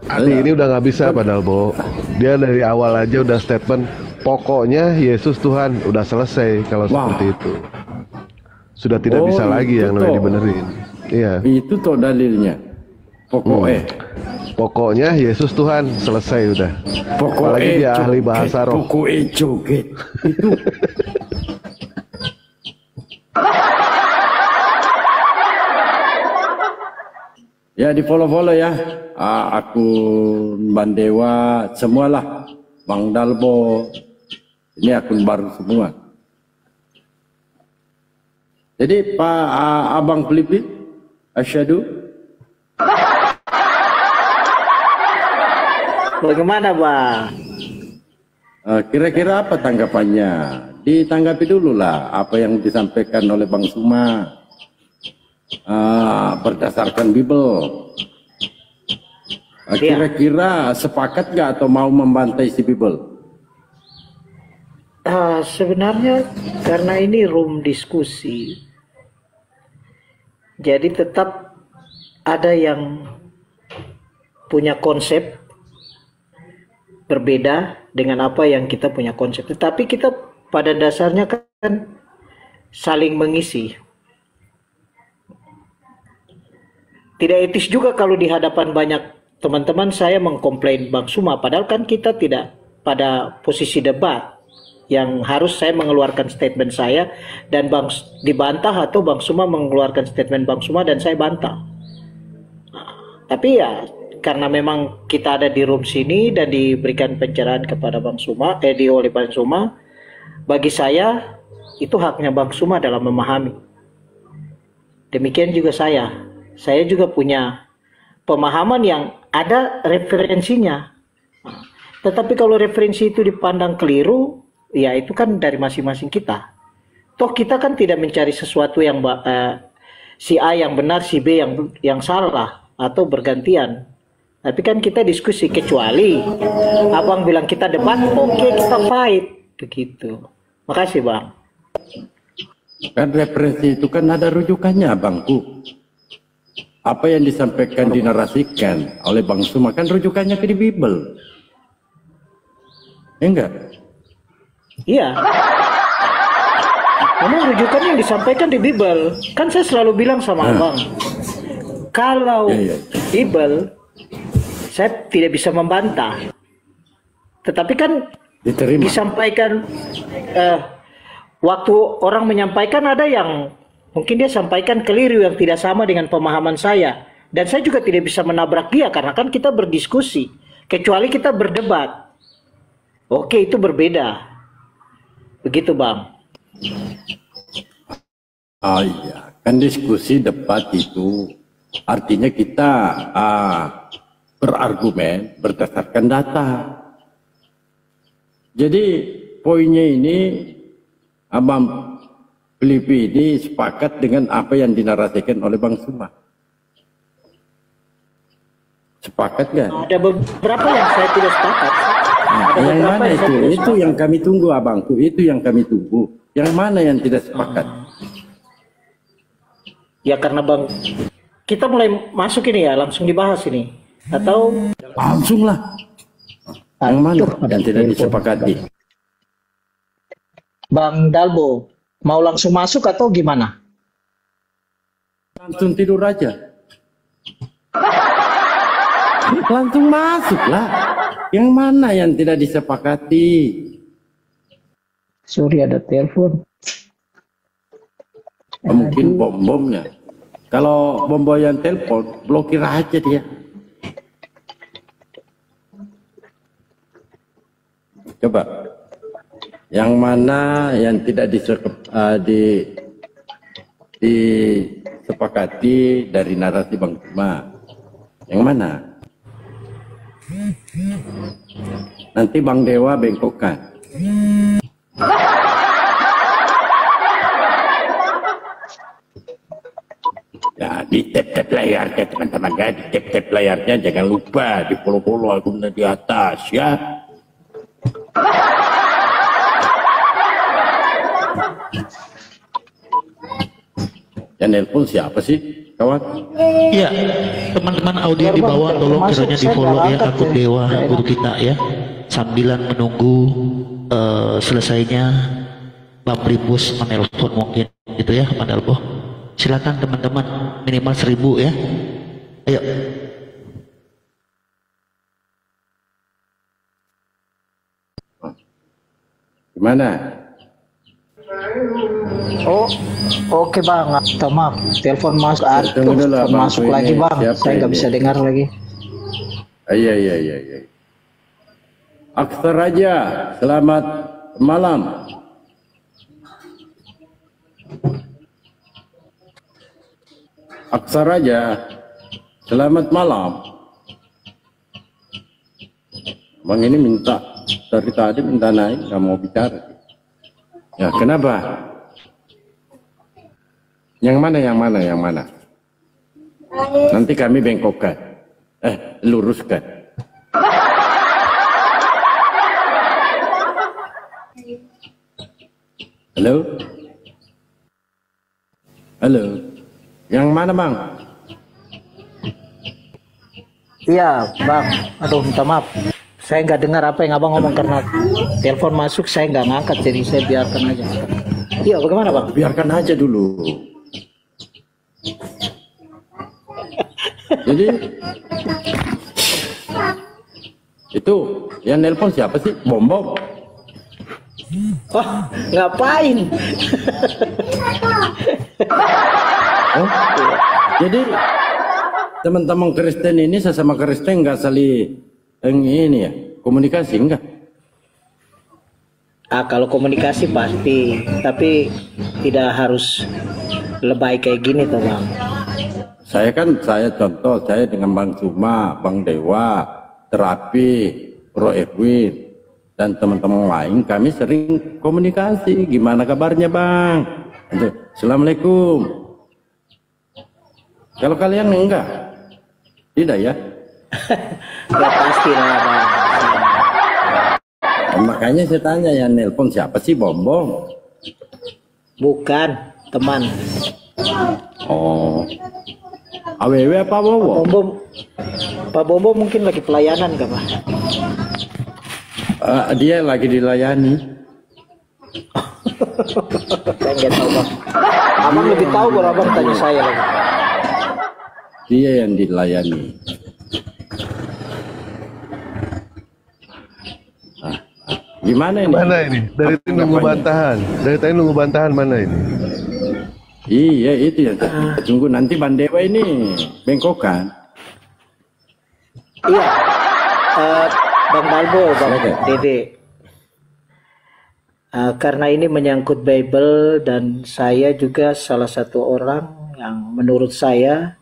Adi ini udah nggak bisa Pak Dalbo. Dia dari awal aja udah statement, pokoknya Yesus Tuhan, udah selesai kalau Wah. seperti itu. Sudah tidak Oh, bisa lagi itu yang namanya toh. dibenerin. Iya. itu tuh dalilnya. Pokoknya. Pokoknya Yesus Tuhan, selesai udah. Apalagi dia ahli bahasa roh. Pokoknya joget. Itu. Ya di follow ya. Akun Bandewa semualah. Bang Dalbo. Ini akun baru semua. Jadi Pak Abang Filipi, asyhadu. Bagaimana, Bang? Kira-kira apa tanggapannya? Ditanggapi dulu lah apa yang disampaikan oleh Bang Suma berdasarkan Bible. Kira-kira sepakat nggak atau mau membantai si Bible? Sebenarnya karena ini room diskusi, jadi tetap ada yang punya konsep berbeda dengan apa yang kita punya konsep. Tetapi kita pada dasarnya kan saling mengisi. Tidak etis juga kalau di hadapan banyak teman-teman saya mengkomplain Bang Suma, padahal kan kita tidak pada posisi debat. yang harus saya mengeluarkan statement saya dan Bang dibantah, atau Bang Suma mengeluarkan statement Bang Suma dan saya bantah. Tapi ya karena memang kita ada di room sini dan diberikan pencerahan kepada Bang Suma, oleh Bang Suma, bagi saya itu haknya Bang Suma dalam memahami. Demikian juga saya juga punya pemahaman yang ada referensinya. Tetapi kalau referensi itu dipandang keliru, ya itu kan dari masing-masing kita. Toh kita kan tidak mencari sesuatu yang si A yang benar, si B yang salah atau bergantian. Tapi kan kita diskusi, kecuali abang bilang kita debat, oke, kita fight begitu. Makasih bang. Kan referensi itu kan ada rujukannya bangku. Apa yang disampaikan, dinarasikan oleh Bang Suma kan rujukannya ke di Bible. Enggak? Iya. Memang rujukan yang disampaikan di Bible. Kan saya selalu bilang sama abang, kalau Bible saya tidak bisa membantah. Tetapi kan disampaikan waktu orang menyampaikan, ada yang mungkin dia sampaikan keliru yang tidak sama dengan pemahaman saya. Dan saya juga tidak bisa menabrak dia karena kan kita berdiskusi. Kecuali kita berdebat. Oke, itu berbeda. Begitu bang. Oh iya, kan diskusi debat itu artinya kita berargumen berdasarkan data. Jadi poinnya ini Abang Filipi ini sepakat dengan apa yang dinarasikan oleh Bang Suma. Sepakat kan? Ada beberapa yang saya tidak sepakat. Yang mana itu? Itu yang kami tunggu abangku. Itu yang kami tunggu. Yang mana yang tidak sepakat? Ya karena bang, kita mulai masuk ini ya, langsung dibahas ini. Atau? Langsung lah. Yang mana yang tidak disepakati? Bang Dalbo, mau langsung masuk atau gimana? Langsung tidur aja. Langsung masuk lah. Yang mana yang tidak disepakati? Sorry, ada telepon. Mungkin bom-bomnya. Kalau bom-bom yang telepon, blokir aja dia. Coba. Yang mana yang tidak disepakati dari narasi Bang Suma? Yang mana? Nanti Bang Dewa bengkokkan. Ya, di tap-tap layarnya teman-teman ya, di tap-tap layarnya jangan lupa di follow-follow akunnya di atas ya. Yang nelpon siapa sih, kawan? Iya, teman-teman audio di bawah tolong kiranya di follow ya akun Dewa Guru kita ya. Sambilan menunggu selesainya Bang Primus menelpon mungkin gitu ya, Bang Dalbo. Silakan teman-teman, minimal 1000 ya. Ayo. Gimana? Oh, oke bang. Maaf, telepon masuk. Masuk ini, lagi bang. Saya nggak ini? bisa dengar lagi. Iya. Aksar Raja, selamat malam. Aksar Raja, selamat malam. Bang ini minta dari tadi minta naik, nggak mau bicara. Ya kenapa? Yang mana? Nanti kami bengkokkan, luruskan. Halo, yang mana bang? Iya bang. Aduh, minta maaf. Saya nggak dengar apa yang abang ngomong karena telepon masuk, saya nggak ngangkat, jadi saya biarkan aja. Iya, bagaimana bang? Biarkan aja dulu. Jadi itu yang nelpon siapa sih? Bom-bom. Wah, ngapain? Oh, jadi teman-teman Kristen ini sesama Kristen nggak saling ini ya komunikasi enggak? Kalau komunikasi pasti, tapi tidak harus lebay kayak gini toh Bang. Saya contoh saya dengan Bang Suma, Bang Dewa, Terapi, Bro Edwin dan teman-teman lain kami sering komunikasi. Gimana kabarnya Bang? Assalamualaikum. Kalau kalian enggak, tidak ya? Ya pasti lah Bang. Makanya saya tanya yang nelpon siapa sih Bombong? Bukan teman. Oh, AWW apa Bobo? Pak Bombo mungkin lagi pelayanan gak Pak? Dia lagi dilayani. Saya nggak tahu Bang. Abang lebih tahu kalau Abang tanya saya lagi. Dia yang dilayani. Gimana ini? Mana ini? Dari tadi nunggu bantahan. Dari tadi nunggu bantahan mana ini? Iya itu ya. Tunggu nanti Bandewa ini bengkokan. Iya. Bang Balbo, Bang Dede. Karena ini menyangkut Bible dan saya juga salah satu orang yang menurut saya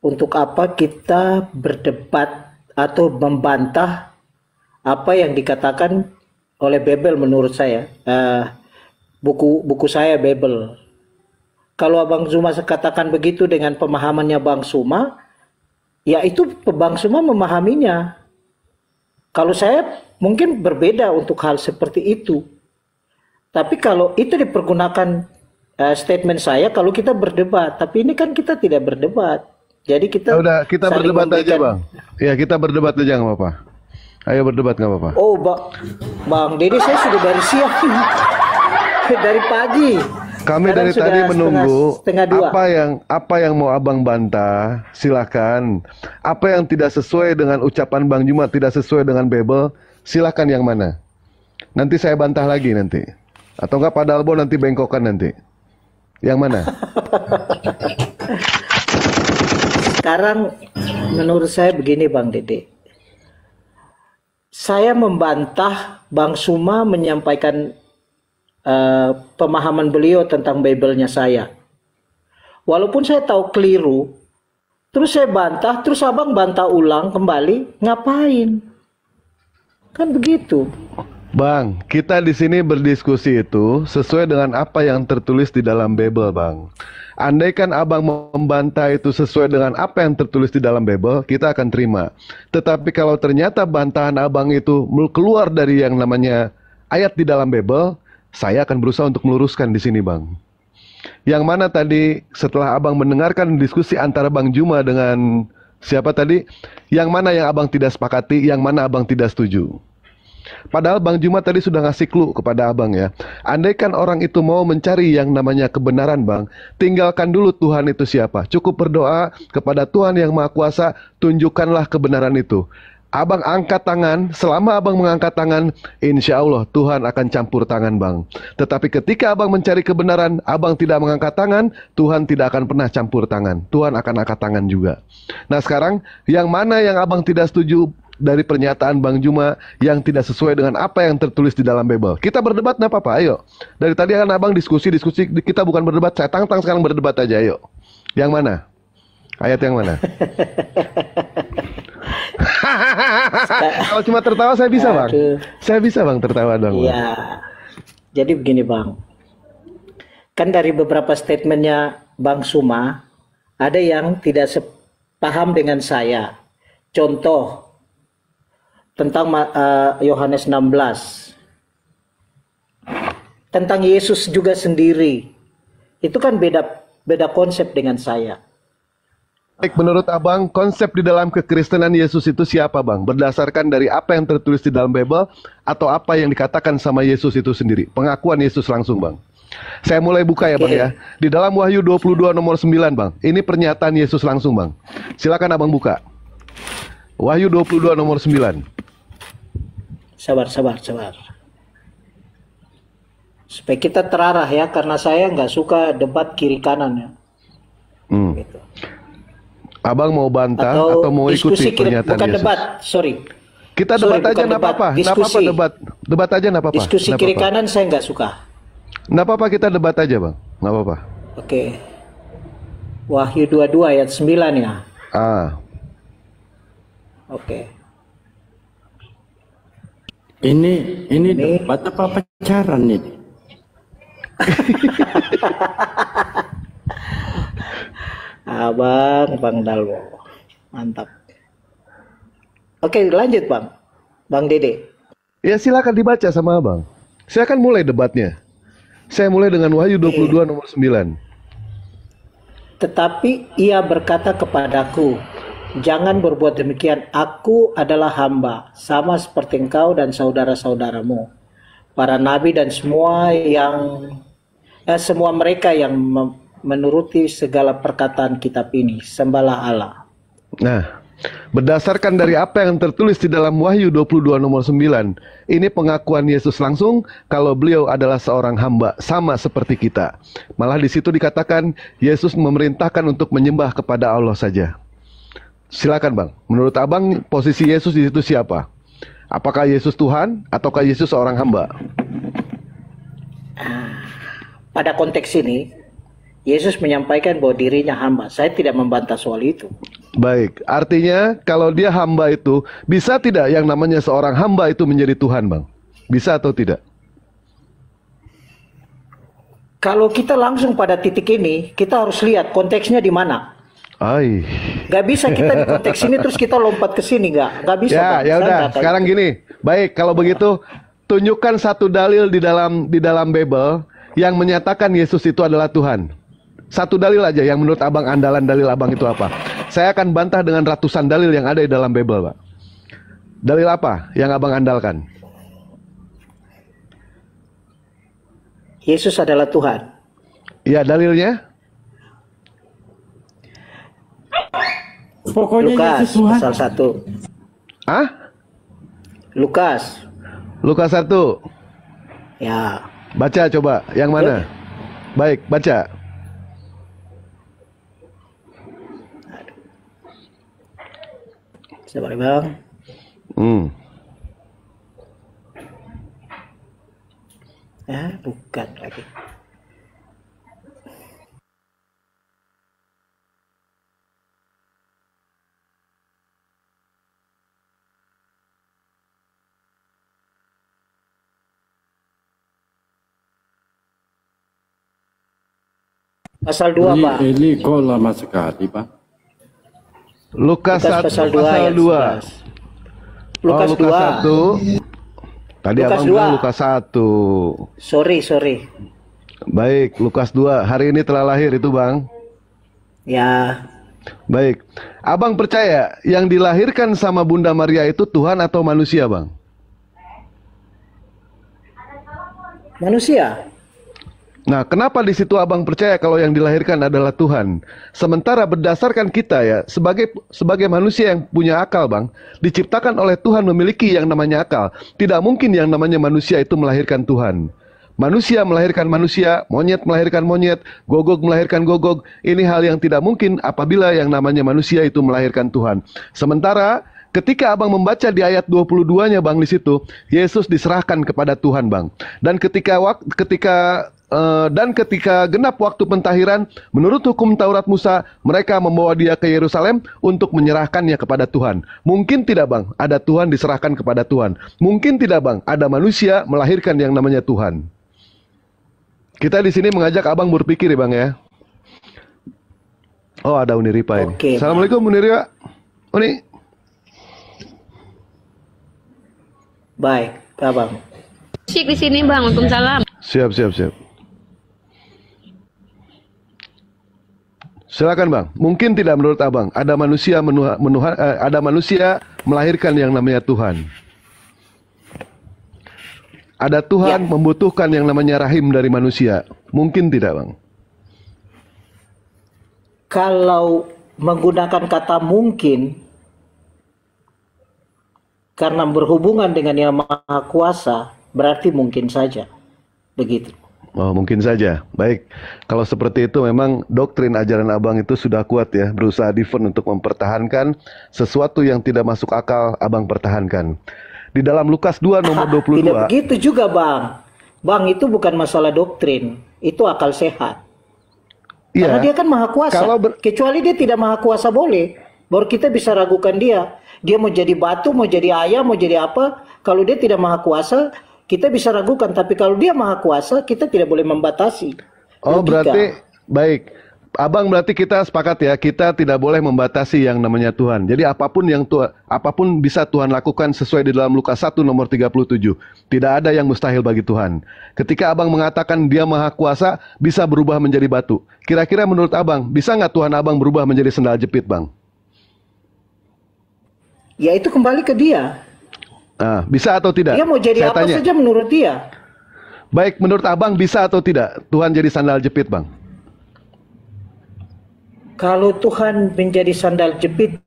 untuk apa kita berdebat atau membantah apa yang dikatakan oleh Bible menurut saya. Buku saya Bible. Kalau Bang Suma katakan begitu dengan pemahamannya Bang Suma, ya itu Bang Suma memahaminya. Kalau saya mungkin berbeda untuk hal seperti itu. Tapi kalau itu dipergunakan statement saya, kalau kita berdebat. Tapi ini kan kita tidak berdebat. Jadi kita kita berdebat aja Bang. Ya kita berdebat aja nggak apa-apa. Ayo berdebat nggak apa-apa. Oh Bang Dede, saya sudah dari siang. Dari pagi. Kami Sekarang dari tadi menunggu setengah dua. apa yang mau Abang bantah, silakan. Apa yang tidak sesuai dengan ucapan Bang Juma, tidak sesuai dengan Bible, silakan yang mana. Nanti saya bantah lagi nanti. Atau enggak Pak Dalbo nanti bengkokan nanti. Yang mana? Sekarang menurut saya begini Bang Dede. Saya membantah Bang Suma menyampaikan pemahaman beliau tentang Bible-nya saya. Walaupun saya tahu keliru, terus saya bantah, terus Abang bantah ulang kembali, ngapain? Kan begitu. Bang, kita di sini berdiskusi itu sesuai dengan apa yang tertulis di dalam Bible, Bang. Andaikan Abang membantah itu sesuai dengan apa yang tertulis di dalam Bible, kita akan terima. Tetapi kalau ternyata bantahan Abang itu keluar dari yang namanya ayat di dalam Bible, saya akan berusaha untuk meluruskan di sini, Bang. Yang mana tadi setelah Abang mendengarkan diskusi antara Bang Juma dengan siapa tadi, yang mana yang Abang tidak sepakati, yang mana Abang tidak setuju. Padahal Bang Juma tadi sudah ngasih clue kepada Abang ya. Andaikan orang itu mau mencari yang namanya kebenaran, Bang, tinggalkan dulu Tuhan itu siapa. Cukup berdoa kepada Tuhan yang Maha Kuasa, tunjukkanlah kebenaran itu. Abang angkat tangan, selama Abang mengangkat tangan, insya Allah Tuhan akan campur tangan, Bang. Tetapi ketika Abang mencari kebenaran, Abang tidak mengangkat tangan, Tuhan tidak akan pernah campur tangan. Tuhan akan angkat tangan juga. Nah sekarang, yang mana yang Abang tidak setuju dari pernyataan Bang Juma yang tidak sesuai dengan apa yang tertulis di dalam Bible? Kita berdebat, nggak apa-apa, ayo. Dari tadi kan Abang diskusi, kita bukan berdebat, saya tantang sekarang berdebat aja, ayo. Yang mana? Ayat yang mana? Kalau cuma tertawa saya bisa, Bang. Saya bisa, Bang, tertawa dong. Iya. Jadi begini, Bang. Kan dari beberapa statementnya Bang Suma, ada yang tidak sepaham dengan saya. Contoh, tentang Yohanes 16. Tentang Yesus juga sendiri. Itu kan beda konsep dengan saya. Baik, menurut Abang, konsep di dalam kekristenan Yesus itu siapa, Bang? Berdasarkan dari apa yang tertulis di dalam Bible atau apa yang dikatakan sama Yesus itu sendiri? Pengakuan Yesus langsung, Bang. Saya mulai buka ya, Bang ya. Di dalam Wahyu 22 nomor 9, Bang. Ini pernyataan Yesus langsung, Bang. Silakan Abang buka. Wahyu 22 nomor 9. Sabar. supaya kita terarah ya, karena saya nggak suka debat kiri kanan ya. Gitu. Abang mau bantah atau mau ikuti pernyataan bukan Yesus? Debat, sorry. Kita debat aja, nggak apa-apa. Nggak apa-apa debat. Debat aja, nggak apa-apa. Diskusi kiri kanan saya nggak suka. Nggak apa-apa, kita debat aja, Bang. Nggak apa-apa. Oke. Wahyu 22 ayat 9 ya. Oke. Ini debat apa pacaran ini? Bang Dalwo. Mantap. Oke, lanjut Bang. Bang Dede. Ya silakan dibaca sama Abang. Saya akan mulai debatnya. Saya mulai dengan Wahyu 22 nomor 9. Tetapi ia berkata kepadaku, jangan berbuat demikian, aku adalah hamba, sama seperti engkau dan saudara-saudaramu, para nabi dan semua mereka yang menuruti segala perkataan kitab ini, sembahlah Allah. Nah, berdasarkan dari apa yang tertulis di dalam Wahyu 22 nomor 9, ini pengakuan Yesus langsung kalau beliau adalah seorang hamba sama seperti kita. Malah di situ dikatakan Yesus memerintahkan untuk menyembah kepada Allah saja. Silakan Bang, menurut Abang posisi Yesus di situ siapa? Apakah Yesus Tuhan ataukah Yesus seorang hamba? Pada konteks ini, Yesus menyampaikan bahwa dirinya hamba. Saya tidak membantah soal itu. Baik, artinya kalau dia hamba itu, bisa tidak yang namanya seorang hamba itu menjadi Tuhan, Bang? Bisa atau tidak? Kalau kita langsung pada titik ini, kita harus lihat konteksnya di mana. Gak bisa kita di konteks ini terus kita lompat ke sini, gak bisa. Ya udah, sekarang gini. Baik, kalau begitu tunjukkan satu dalil di dalam Bible yang menyatakan Yesus itu adalah Tuhan. Satu dalil aja yang menurut Abang andalan dalil Abang itu apa? Saya akan bantah dengan ratusan dalil yang ada di dalam Bible, Pak. Dalil apa yang Abang andalkan? Yesus adalah Tuhan. Iya, dalilnya? Pokoknya Lukas Yesus Tuhan. pasal 1. Lukas 1. Ya. Baca coba, yang mana? Baik, baca. Coba Bang. Bukan lagi. Pasal 2, Pak. Ini kok lama sekali, Pak. Lukas 1 pasal 2 ayat 11. Lukas 1. Tadi Lukas Abang 2. bilang Lukas 1. Sorry. Baik, Lukas 2. Hari ini telah lahir itu, Bang. Ya. Baik. Abang percaya yang dilahirkan sama Bunda Maria itu Tuhan atau manusia, Bang? Manusia. Nah, kenapa di situ Abang percaya kalau yang dilahirkan adalah Tuhan? Sementara berdasarkan kita ya, sebagai manusia yang punya akal, Bang, diciptakan oleh Tuhan memiliki yang namanya akal. Tidak mungkin yang namanya manusia itu melahirkan Tuhan. Manusia melahirkan manusia, monyet melahirkan monyet, gogog melahirkan gogog. Ini hal yang tidak mungkin apabila yang namanya manusia itu melahirkan Tuhan. Sementara ketika Abang membaca di ayat 22-nya, Bang, di situ, Yesus diserahkan kepada Tuhan, Bang. Dan ketika genap waktu pentahiran, menurut hukum Taurat Musa, mereka membawa dia ke Yerusalem untuk menyerahkannya kepada Tuhan. Mungkin tidak, Bang, ada Tuhan diserahkan kepada Tuhan. Mungkin tidak, Bang, ada manusia melahirkan yang namanya Tuhan. Kita di sini mengajak Abang berpikir ya, Bang, ya. Oh, ada Uni Ripa ini. Oke, Assalamualaikum Uni Ripa. Uni. Baik, Abang. Syik di sini, Bang. Waalaikumsalam. Siap. Silakan, Bang. Mungkin tidak menurut Abang ada manusia melahirkan yang namanya Tuhan. Ada Tuhan membutuhkan yang namanya rahim dari manusia. Mungkin tidak, Bang? Kalau menggunakan kata mungkin, karena berhubungan dengan Yang Maha Kuasa, berarti mungkin saja. Begitu. Oh, mungkin saja. Baik, kalau seperti itu memang doktrin ajaran Abang itu sudah kuat ya, berusaha defend untuk mempertahankan sesuatu yang tidak masuk akal, Abang pertahankan. Di dalam Lukas 2 nomor 22. Tidak begitu juga, Bang. Bang, itu bukan masalah doktrin, itu akal sehat. Iya. Karena dia kan maha kuasa. Kecuali dia tidak maha kuasa boleh, baru kita bisa ragukan dia. Dia mau jadi batu, mau jadi ayam, mau jadi apa. Kalau dia tidak maha kuasa, kita bisa ragukan. Tapi kalau dia maha kuasa, kita tidak boleh membatasi. Oh, Logika. berarti baik. Abang, berarti kita sepakat ya, kita tidak boleh membatasi yang namanya Tuhan. Jadi apapun bisa Tuhan lakukan sesuai di dalam Lukas 1 nomor 37. Tidak ada yang mustahil bagi Tuhan. Ketika Abang mengatakan dia maha kuasa, bisa berubah menjadi batu. Kira-kira menurut Abang, bisa nggak Tuhan Abang berubah menjadi sendal jepit, Bang? Ya itu kembali ke dia. Nah, bisa atau tidak? Dia mau jadi Saya apa tanya. saja menurut dia. Baik, menurut Abang bisa atau tidak Tuhan jadi sandal jepit, Bang? Kalau Tuhan menjadi sandal jepit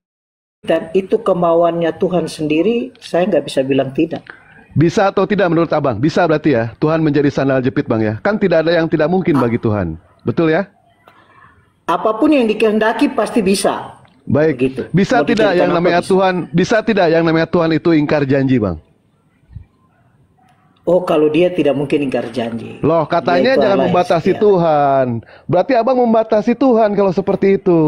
dan itu kemauannya Tuhan sendiri, saya nggak bisa bilang tidak. Bisa atau tidak menurut Abang? Bisa berarti ya, Tuhan menjadi sandal jepit, Bang ya? Kan tidak ada yang tidak mungkin bagi Tuhan. Betul ya? Apapun yang dikehendaki pasti bisa. Baik, Begitu. bisa Mau tidak yang diceritakan namanya apa bisa? Tuhan, bisa tidak yang namanya Tuhan itu ingkar janji, Bang? Oh, kalau dia tidak mungkin ingkar janji. Loh, katanya Dia itu jangan Allah yang membatasi setia. Tuhan. Berarti Abang membatasi Tuhan kalau seperti itu.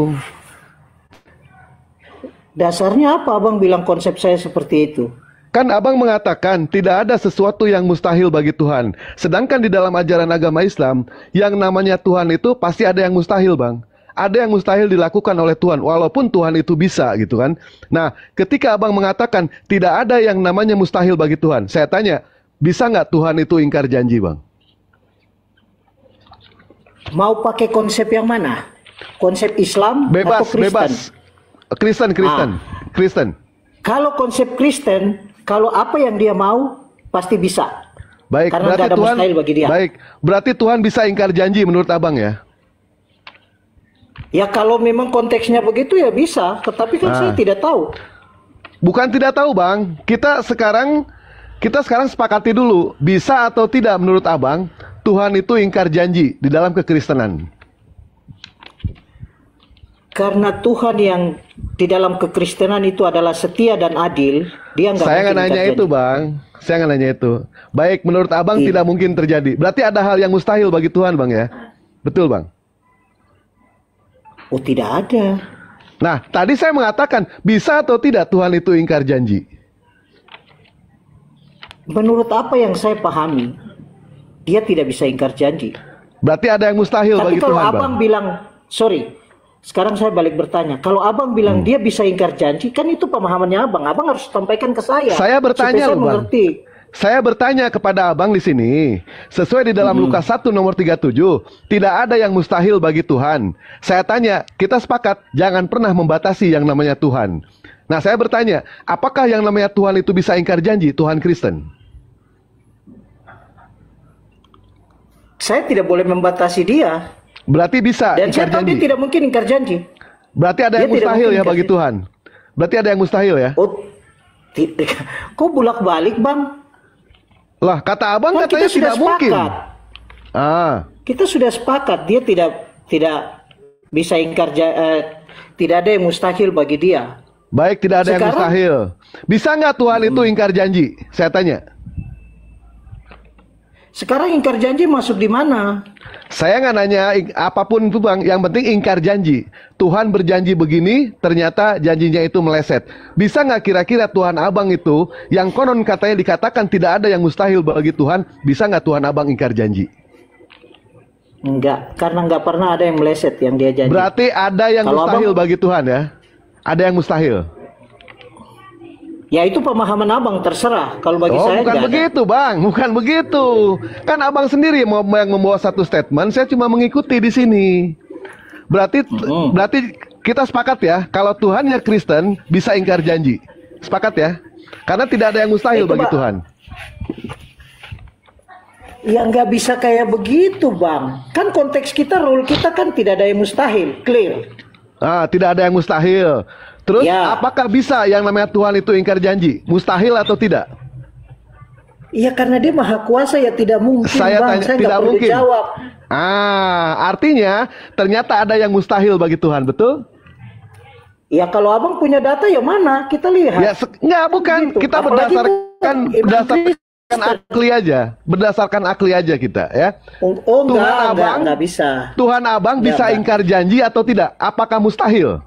Dasarnya apa Abang bilang konsep saya seperti itu? Kan Abang mengatakan tidak ada sesuatu yang mustahil bagi Tuhan. Sedangkan di dalam ajaran agama Islam, yang namanya Tuhan itu pasti ada yang mustahil, Bang. Ada yang mustahil dilakukan oleh Tuhan, walaupun Tuhan itu bisa, gitu kan. Nah, ketika Abang mengatakan tidak ada yang namanya mustahil bagi Tuhan, saya tanya, bisa nggak Tuhan itu ingkar janji, Bang? Mau pakai konsep yang mana? Konsep Islam Bebas, atau Kristen? bebas. Kristen. Kalau konsep Kristen, kalau apa yang dia mau, pasti bisa. Baik, Karena berarti nggak ada Tuhan, mustahil bagi dia. baik, berarti Tuhan bisa ingkar janji menurut Abang ya? Ya kalau memang konteksnya begitu ya bisa, tetapi kan saya tidak tahu. Bukan tidak tahu, Bang. Kita sekarang sepakati dulu, bisa atau tidak menurut Abang Tuhan itu ingkar janji di dalam kekristenan? Karena Tuhan yang di dalam kekristenan itu adalah setia dan adil, dia nggak Saya nggak mungkin nanya ingkar itu, janji. Bang. Saya nggak nanya itu. Baik, menurut Abang Iya. tidak mungkin terjadi. Berarti ada hal yang mustahil bagi Tuhan, Bang ya? Betul, Bang? Oh tidak ada. Nah, tadi saya mengatakan bisa atau tidak Tuhan itu ingkar janji? Menurut apa yang saya pahami, dia tidak bisa ingkar janji. Berarti ada yang mustahil Tapi bagi kalau Tuhan, abang Bang. bilang, sorry, sekarang saya balik bertanya. Kalau abang bilang dia bisa ingkar janji, kan itu pemahamannya abang. Abang harus sampaikan ke saya. Saya bertanya supaya saya loh, Bang. mengerti. Saya bertanya kepada Abang di sini, sesuai di dalam Lukas 1 nomor 37, tidak ada yang mustahil bagi Tuhan. Saya tanya, kita sepakat jangan pernah membatasi yang namanya Tuhan. Nah, saya bertanya, apakah yang namanya Tuhan itu bisa ingkar janji, Tuhan Kristen? Saya tidak boleh membatasi dia. Berarti bisa Dan ingkar saya tahu janji. dia tidak mungkin ingkar janji. Berarti ada yang Dia tidak mustahil mungkin ya bagi ingkar Tuhan. Berarti ada yang mustahil ya. Oh, kok bolak-balik bang? Lah, kata Abang Kan katanya kita sudah tidak mungkin. sepakat. Kita sudah sepakat dia tidak bisa ingkar tidak ada yang mustahil bagi dia. Baik, tidak ada yang Sekarang- mustahil. Bisa nggak Tuhan itu ingkar janji? Saya tanya. Sekarang ingkar janji masuk di mana? Saya nggak nanya apapun itu, Bang. Yang penting ingkar janji. Tuhan berjanji begini, ternyata janjinya itu meleset. Bisa nggak kira-kira Tuhan Abang itu, yang konon katanya dikatakan tidak ada yang mustahil bagi Tuhan, bisa nggak Tuhan Abang ingkar janji? Enggak, karena enggak pernah ada yang meleset yang dia janji. Berarti ada yang Kalau mustahil Abang- bagi Tuhan ya? Ada yang mustahil? Ya itu pemahaman abang, terserah. Kalau bagi Oh, saya bukan enggak ada. begitu, Bang. Bukan begitu. Kan Abang sendiri yang membawa satu statement, saya cuma mengikuti di sini. Berarti kita sepakat ya, kalau Tuhan ya Kristen bisa ingkar janji. Sepakat ya? Karena tidak ada yang mustahil Itu, bagi Pak. Tuhan. Ya nggak bisa kayak begitu bang. Kan konteks kita, rule kita kan tidak ada yang mustahil, clear. Tidak ada yang mustahil. Terus Ya. apakah bisa yang namanya Tuhan itu ingkar janji? Mustahil atau tidak? Iya, karena dia maha kuasa, ya tidak mungkin, Saya Bang. tanya, Saya tidak nggak perlu mungkin. jawab. Artinya ternyata ada yang mustahil bagi Tuhan, betul? Ya kalau abang punya data ya mana? Kita lihat. Ya, enggak, bukan. Gitu. Kita Apalagi berdasarkan akli aja. Berdasarkan akli aja kita, ya. Oh, enggak bisa. Tuhan Abang bisa ingkar janji atau tidak? Apakah mustahil?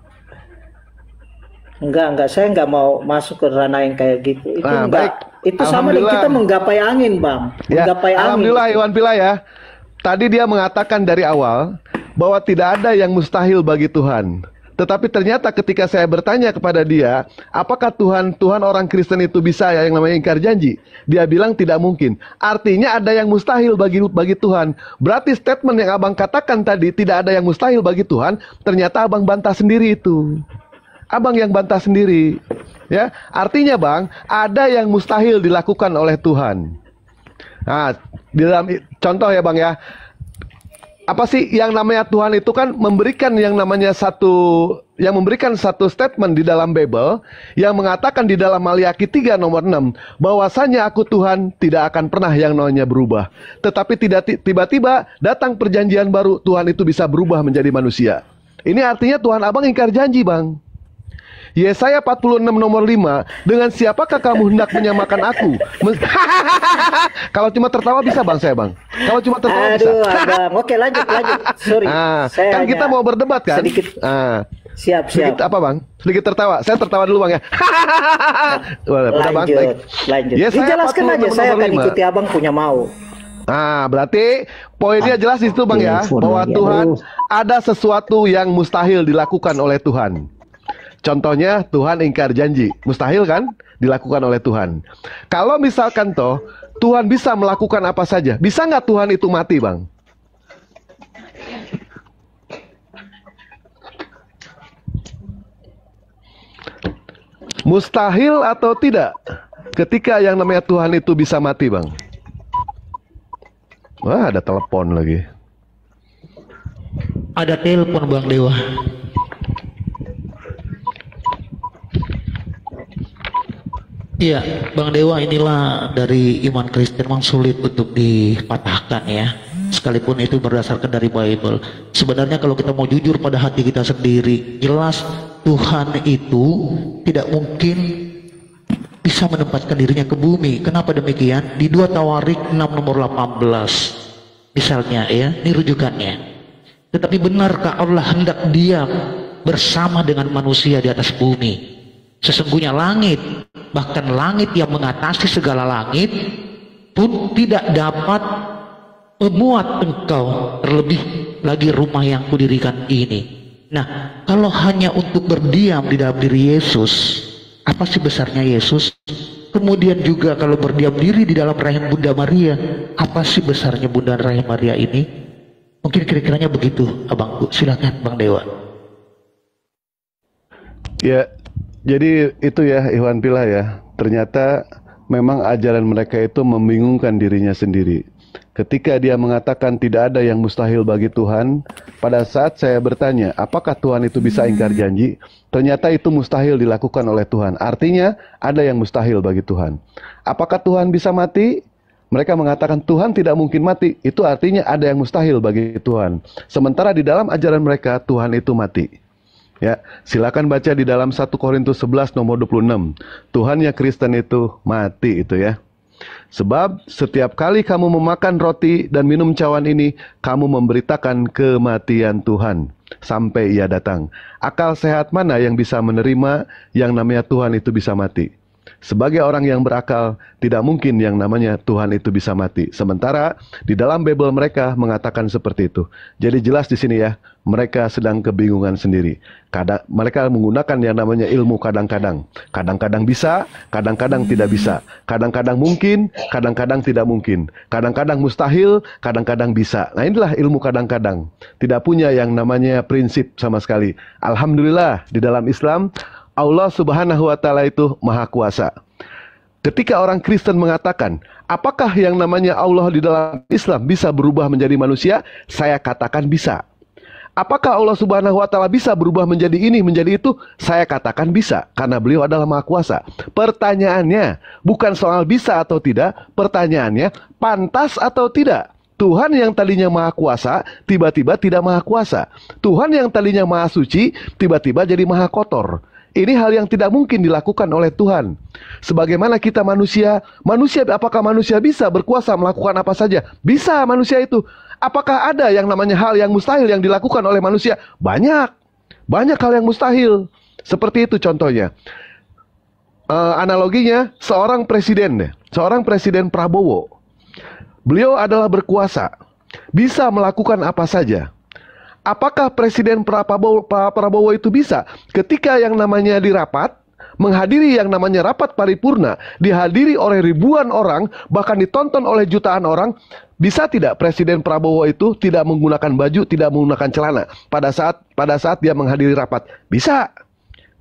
Enggak, saya enggak mau masuk ke ranah yang kayak gitu. Itu enggak. Baik. Itu sama dengan kita menggapai angin, Bang. Ya, Menggapai alhamdulillah angin. Iwan Pila ya. Tadi dia mengatakan dari awal bahwa tidak ada yang mustahil bagi Tuhan. Tetapi ternyata ketika saya bertanya kepada dia, apakah Tuhan orang Kristen itu bisa yang namanya ingkar janji? Dia bilang tidak mungkin. Artinya ada yang mustahil bagi Tuhan. Berarti statement yang abang katakan tadi tidak ada yang mustahil bagi Tuhan, ternyata abang bantah sendiri itu. Abang yang bantah sendiri. Ya, artinya Bang, ada yang mustahil dilakukan oleh Tuhan. Nah, di dalam contoh ya Bang ya. Apa sih yang namanya Tuhan itu kan memberikan yang namanya memberikan satu statement di dalam Bible yang mengatakan di dalam Maliaki 3 nomor 6 bahwasanya aku Tuhan tidak akan pernah yang namanya berubah. Tetapi tidak tiba-tiba datang perjanjian baru, Tuhan itu bisa berubah menjadi manusia. Ini artinya Tuhan Abang ingkar janji, Bang. Yesaya 46 nomor 5, dengan siapakah kamu hendak menyamakan aku? Kalau cuma tertawa bisa Bang saya Bang. Kalau cuma tertawa bisa. Aduh, Abang. Oke, lanjut. Sorry. Kan kita mau berdebat kan? Sedikit. Siap. Sedikit apa Bang? Sedikit tertawa. Saya tertawa dulu Bang ya. Lanjut. Dijelaskan aja, saya akan ikuti Abang punya mau. Berarti poinnya jelas di situ Bang ya, bahwa Tuhan ada sesuatu yang mustahil dilakukan oleh Tuhan. Contohnya Tuhan ingkar janji, mustahil kan dilakukan oleh Tuhan. Kalau misalkan Tuhan bisa melakukan apa saja, bisa nggak Tuhan itu mati Bang? Mustahil atau tidak ketika yang namanya Tuhan itu bisa mati Bang? Wah, ada telepon lagi. Ada telepon Bang Dewa. Iya, Bang Dewa, inilah dari iman Kristen memang sulit untuk dipatahkan ya. Sekalipun itu berdasarkan dari Bible. Sebenarnya kalau kita mau jujur pada hati kita sendiri, jelas Tuhan itu tidak mungkin bisa menempatkan dirinya ke bumi. Kenapa demikian? Di 2 Tawarik 6 nomor 18 misalnya ya, ini rujukannya. Tetapi benarkah Allah hendak diam bersama dengan manusia di atas bumi? Sesungguhnya langit, bahkan langit yang mengatasi segala langit pun tidak dapat memuat engkau, terlebih lagi rumah yang kudirikan ini. Nah, kalau hanya untuk berdiam di dalam diri Yesus, apa sih besarnya Yesus? Kemudian juga kalau berdiam diri di dalam rahim Bunda Maria, apa sih besarnya Bunda rahim Maria ini? Mungkin kira-kiranya begitu, Abangku. Silakan Bang Dewa. Ya, jadi itu ya Iwan Pila ya. Ternyata memang ajaran mereka itu membingungkan dirinya sendiri. Ketika dia mengatakan tidak ada yang mustahil bagi Tuhan, pada saat saya bertanya, apakah Tuhan itu bisa ingkar janji? Ternyata itu mustahil dilakukan oleh Tuhan. Artinya ada yang mustahil bagi Tuhan. Apakah Tuhan bisa mati? Mereka mengatakan Tuhan tidak mungkin mati. Itu artinya ada yang mustahil bagi Tuhan. Sementara di dalam ajaran mereka Tuhan itu mati. Ya, silakan baca di dalam 1 Korintus 11 nomor 26. Tuhannya Kristen itu mati itu ya. Sebab setiap kali kamu memakan roti dan minum cawan ini, kamu memberitakan kematian Tuhan sampai Ia datang. Akal sehat mana yang bisa menerima yang namanya Tuhan itu bisa mati? Sebagai orang yang berakal, tidak mungkin yang namanya Tuhan itu bisa mati. Sementara di dalam Bible mereka mengatakan seperti itu. Jadi jelas di sini ya, mereka sedang kebingungan sendiri. Mereka menggunakan yang namanya ilmu kadang-kadang. Kadang-kadang bisa, kadang-kadang tidak bisa. Kadang-kadang mungkin, kadang-kadang tidak mungkin. Kadang-kadang mustahil, kadang-kadang bisa. Nah inilah ilmu kadang-kadang. Tidak punya yang namanya prinsip sama sekali. Alhamdulillah di dalam Islam, Allah Subhanahu wa Ta'ala itu Maha Kuasa. Ketika orang Kristen mengatakan, apakah yang namanya Allah di dalam Islam bisa berubah menjadi manusia? Saya katakan bisa. Apakah Allah Subhanahu wa Ta'ala bisa berubah menjadi ini, menjadi itu? Saya katakan bisa, karena beliau adalah Maha Kuasa. Pertanyaannya bukan soal bisa atau tidak, pertanyaannya pantas atau tidak. Tuhan yang tadinya Maha Kuasa tiba-tiba tidak Maha Kuasa. Tuhan yang tadinya Maha Suci tiba-tiba jadi Maha Kotor. Ini hal yang tidak mungkin dilakukan oleh Tuhan. Sebagaimana kita manusia, apakah manusia bisa berkuasa melakukan apa saja? Bisa manusia itu. Apakah ada yang namanya hal yang mustahil yang dilakukan oleh manusia? Banyak. Banyak hal yang mustahil. Seperti itu contohnya. Analoginya seorang presiden Prabowo. Beliau adalah berkuasa. Bisa melakukan apa saja. Apakah Presiden Prabowo itu bisa ketika yang namanya dirapat, menghadiri yang namanya rapat paripurna, dihadiri oleh ribuan orang, bahkan ditonton oleh jutaan orang, bisa tidak Presiden Prabowo itu tidak menggunakan baju, tidak menggunakan celana pada saat dia menghadiri rapat? Bisa.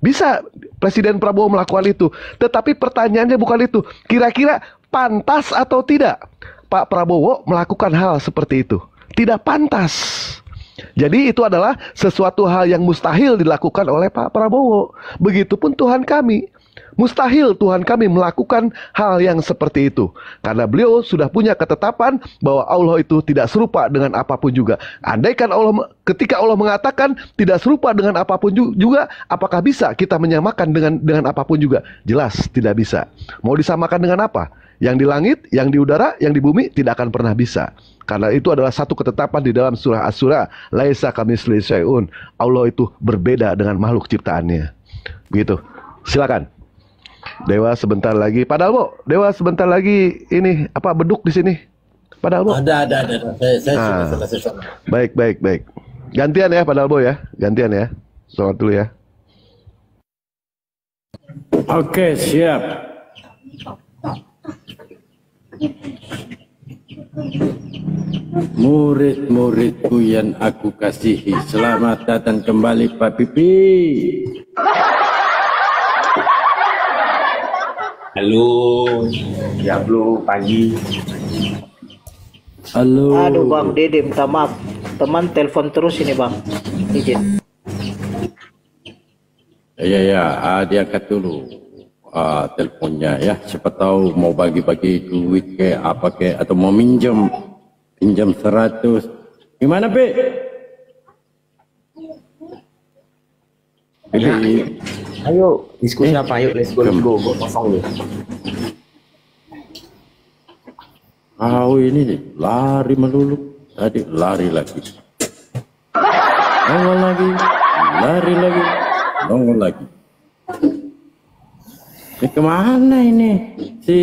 Bisa Presiden Prabowo melakukan itu. Tetapi pertanyaannya bukan itu. Kira-kira pantas atau tidak Pak Prabowo melakukan hal seperti itu? Tidak pantas. Jadi itu adalah sesuatu hal yang mustahil dilakukan oleh Pak Prabowo. Begitupun Tuhan kami. Mustahil Tuhan kami melakukan hal yang seperti itu. Karena beliau sudah punya ketetapan bahwa Allah itu tidak serupa dengan apapun juga. Andaikan ketika Allah mengatakan tidak serupa dengan apapun juga, apakah bisa kita menyamakan dengan apapun juga? Jelas tidak bisa. Mau disamakan dengan apa? Yang di langit, yang di udara, yang di bumi tidak akan pernah bisa. Karena itu adalah satu ketetapan di dalam surah Asy-Syura, laisa kamitslihi syai'un. Allah itu berbeda dengan makhluk ciptaannya. Begitu. Silakan. Dewa sebentar lagi. Pak Dalbo, Dewa sebentar lagi ini beduk di sini. Pak Dalbo. Ada. Saya sudah selesai. Baik. Gantian ya Pak Dalbo ya. Gantian ya. Sholat dulu ya. Oke, siap. Murid-muridku yang aku kasihi, selamat datang kembali Pak Pipi. Halo, ya bro, pagi. Halo. Aduh Bang Dede, minta maaf. Teman telepon terus ini Bang. Izin. Ya, diangkat dulu teleponnya ya. Siapa tahu mau bagi-bagi duit atau mau pinjam 100. Gimana, Pe? Ayo, diskusi apa? Ayo, let's go. Gue kosong nih. Ini nih, lari melulu. Tadi lari lagi. Nongol lagi. Lari lagi. Nongol lagi. Ini kemana ini? Si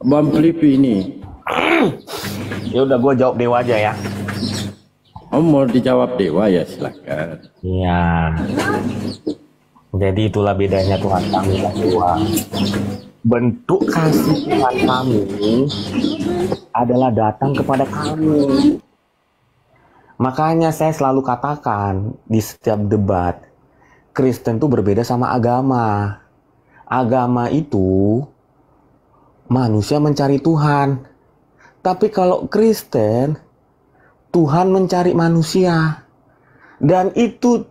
Bang Flippy ini. Ya udah, gue jawab Dewa aja ya. Mau dijawab Dewa ya, silakan. Iya. Jadi itulah bedanya Tuhan kami dan Dewa. Bentuk kasih Tuhan kami adalah datang kepada kami. Makanya saya selalu katakan di setiap debat, Kristen itu berbeda sama agama. Agama itu manusia mencari Tuhan. Tapi kalau Kristen, Tuhan mencari manusia. Dan itu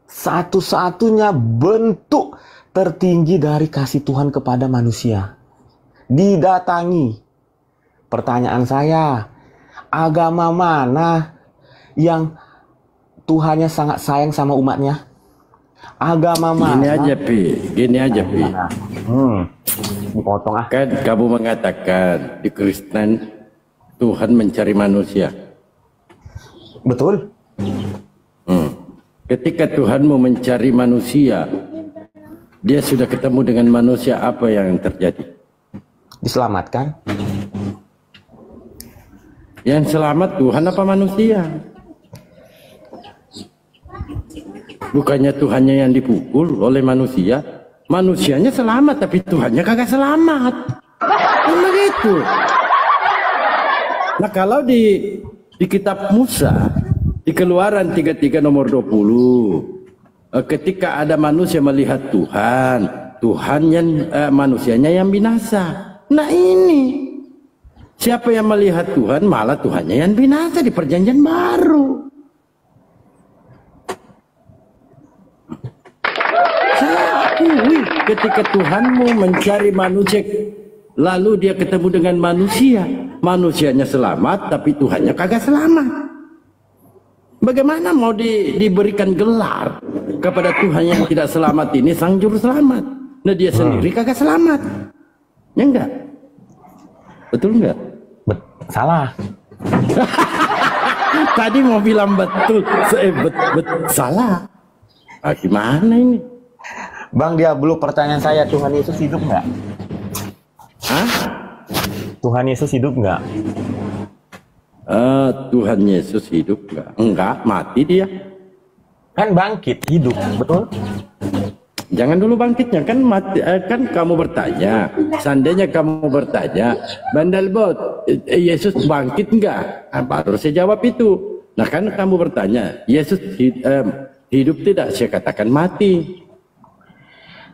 satu-satunya bentuk tertinggi dari kasih Tuhan kepada manusia. Didatangi. Pertanyaan saya, agama mana yang Tuhannya sangat sayang sama umatnya? Agama mana? Gini aja, Pi. Dipotong ah. Kan kamu mengatakan di Kristen Tuhan mencari manusia. Betul. Ketika Tuhan mau mencari manusia, dia sudah ketemu dengan manusia, apa yang terjadi? Diselamatkan. Yang selamat Tuhan apa manusia? Bukannya Tuhannya yang dipukul oleh manusia, manusianya selamat tapi Tuhannya kagak selamat. Kan begitu. Nah, kalau di kitab Musa, di Keluaran 33 nomor 20, ketika ada manusia melihat Tuhan yang manusianya yang binasa. Nah ini, siapa yang melihat Tuhan malah Tuhannya yang binasa di perjanjian baru. ketika Tuhanmu mencari manusia, lalu dia ketemu dengan manusia, manusianya selamat, tapi Tuhannya kagak selamat. Bagaimana mau diberikan gelar kepada Tuhan yang tidak selamat ini sang juru selamat? Nah dia sendiri kagak selamat. Ya enggak? Betul enggak? Salah. Tadi mau bilang betul, salah. Gimana ini? Bang Diablo, pertanyaan saya, Tuhan Yesus hidup nggak? Hah? Tuhan Yesus hidup nggak? Tuhan Yesus hidup nggak? Enggak, mati dia. Kan bangkit, hidup, betul? Jangan dulu bangkitnya, kan mati, kan kamu bertanya. Seandainya kamu bertanya, Bandalbot, Yesus bangkit enggak? Baru saya jawab itu. Nah kan kamu bertanya, Yesus hidup tidak? Saya katakan mati.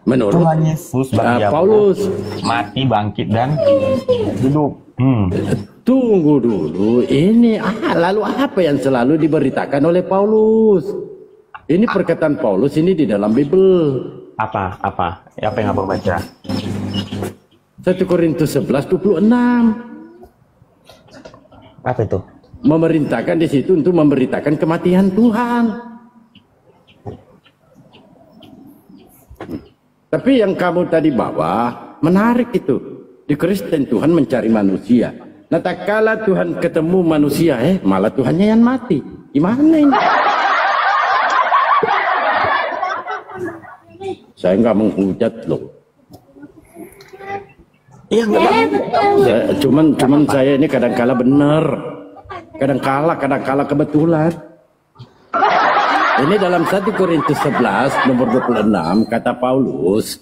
Menurut Tuhan Yesus, Paulus, mati, bangkit, dan hidup. Tunggu dulu, ini lalu apa yang selalu diberitakan oleh Paulus? Ini perkataan Paulus ini di dalam Bible. Apa yang abang baca? 1 Korintus 11:26. Apa itu? Memerintahkan di situ untuk memberitakan kematian Tuhan. Tapi yang kamu tadi bawa menarik itu. Di Kristen Tuhan mencari manusia. Nah tak kala Tuhan ketemu manusia, malah Tuhannya yang mati. Gimana ini? Saya nggak menghujat loh. Iya cuman saya ini kadang-kala benar, kadang-kala kebetulan. Ini dalam 1 Korintus 11 nomor 26 kata Paulus,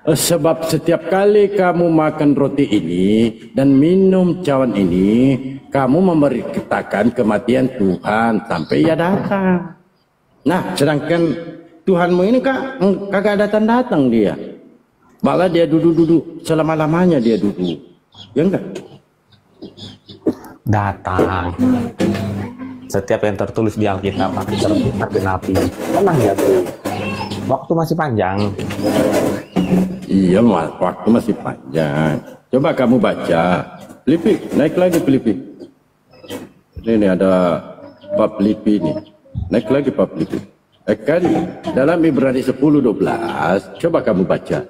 sebab setiap kali kamu makan roti ini dan minum cawan ini, kamu memberitakan kematian Tuhan sampai ia datang. Nah, sedangkan Tuhanmu ini kagak datang dia. Malah dia duduk selama-lamanya dia duduk. Ya enggak? Datang. Setiap yang tertulis di Alkitab akan tergenapi. Tenang ya, bro. Waktu masih panjang. Iya, waktu masih panjang. Coba kamu baca. Filipi, naik lagi Filipi. Ini ada bab Filipi ini. Naik lagi bab Filipi. Kan dalam Ibrani 10:12, coba kamu baca.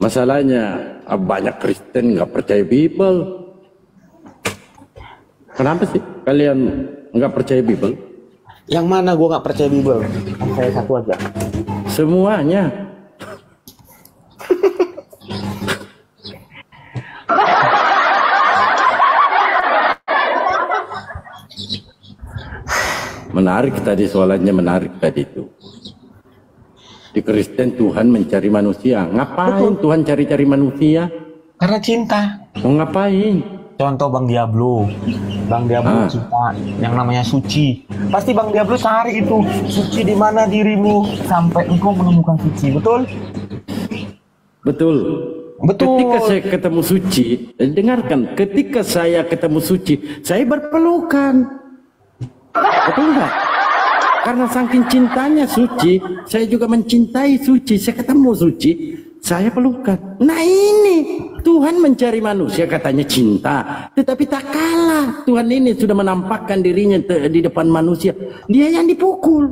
Masalahnya banyak Kristen nggak percaya Bible. Kenapa sih kalian nggak percaya Bible? Yang mana gua nggak percaya Bible? Saya satu aja. Semuanya. Menarik tadi soalannya, menarik tadi itu. Di Kristen Tuhan mencari manusia. Ngapain Tuhan cari-cari manusia? Karena cinta. Mau ngapain? Contoh Bang Diablo. Bang Diablo cinta yang namanya suci. Pasti Bang Diablo cari itu. Suci di mana dirimu sampai engkau menemukan suci. Betul? Betul. Betul. Ketika saya ketemu suci, dengarkan, ketika saya ketemu suci, saya berpelukan. Betul enggak? Karena saking cintanya suci, saya juga mencintai suci. Saya ketemu suci, saya pelukan. Nah ini, Tuhan mencari manusia katanya cinta. Tetapi tak kalah, Tuhan ini sudah menampakkan dirinya di depan manusia. Dia yang dipukul.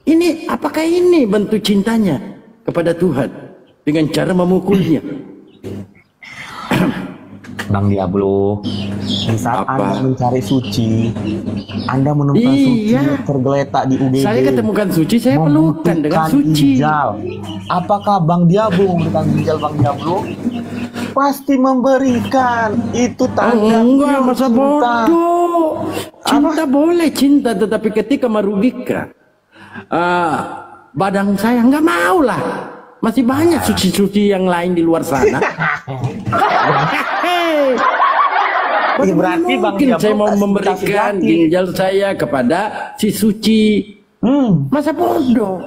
Ini, apakah ini bentuk cintanya kepada Tuhan? Dengan cara memukulnya. Bang Diablo, di saat Anda mencari suci, Anda menemukan suci tergeletak di UGD. Saya ketemukan suci, saya pelukan dengan suci. Ginjal. Apakah Bang Diablo memberikan ginjal Bang Diablo? Pasti memberikan. Itu tanda. Enggak, masa bodoh. Cinta boleh cinta, tetapi ketika merugikan badan saya, nggak mau lah. Masih banyak suci-suci yang lain di luar sana. Berarti Bang Diablo saya mau memberikan ginjal saya kepada si suci. Masa bodoh.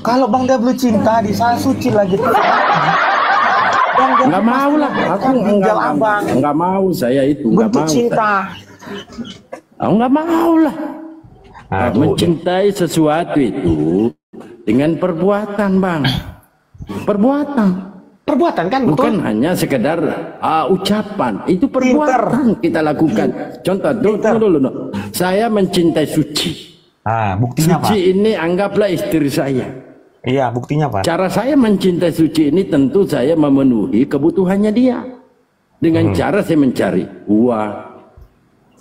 Kalau Bang Diablo cinta di sana suci lagi. Nggak mau lah. Aku ginjal abang. Nggak mau saya itu. Nggak mau. Cinta. Aku nggak mau lah. Mencintai sesuatu itu dengan perbuatan, Bang. Perbuatan kan betul. Bukan hanya sekedar ucapan, itu perbuatan kita lakukan. Contoh dulu. Saya mencintai Suci. Buktinya Suci Pak. ini anggaplah istri saya. Iya, buktinya Pak. Cara saya mencintai Suci ini tentu saya memenuhi kebutuhannya dia. Dengan cara saya mencari uang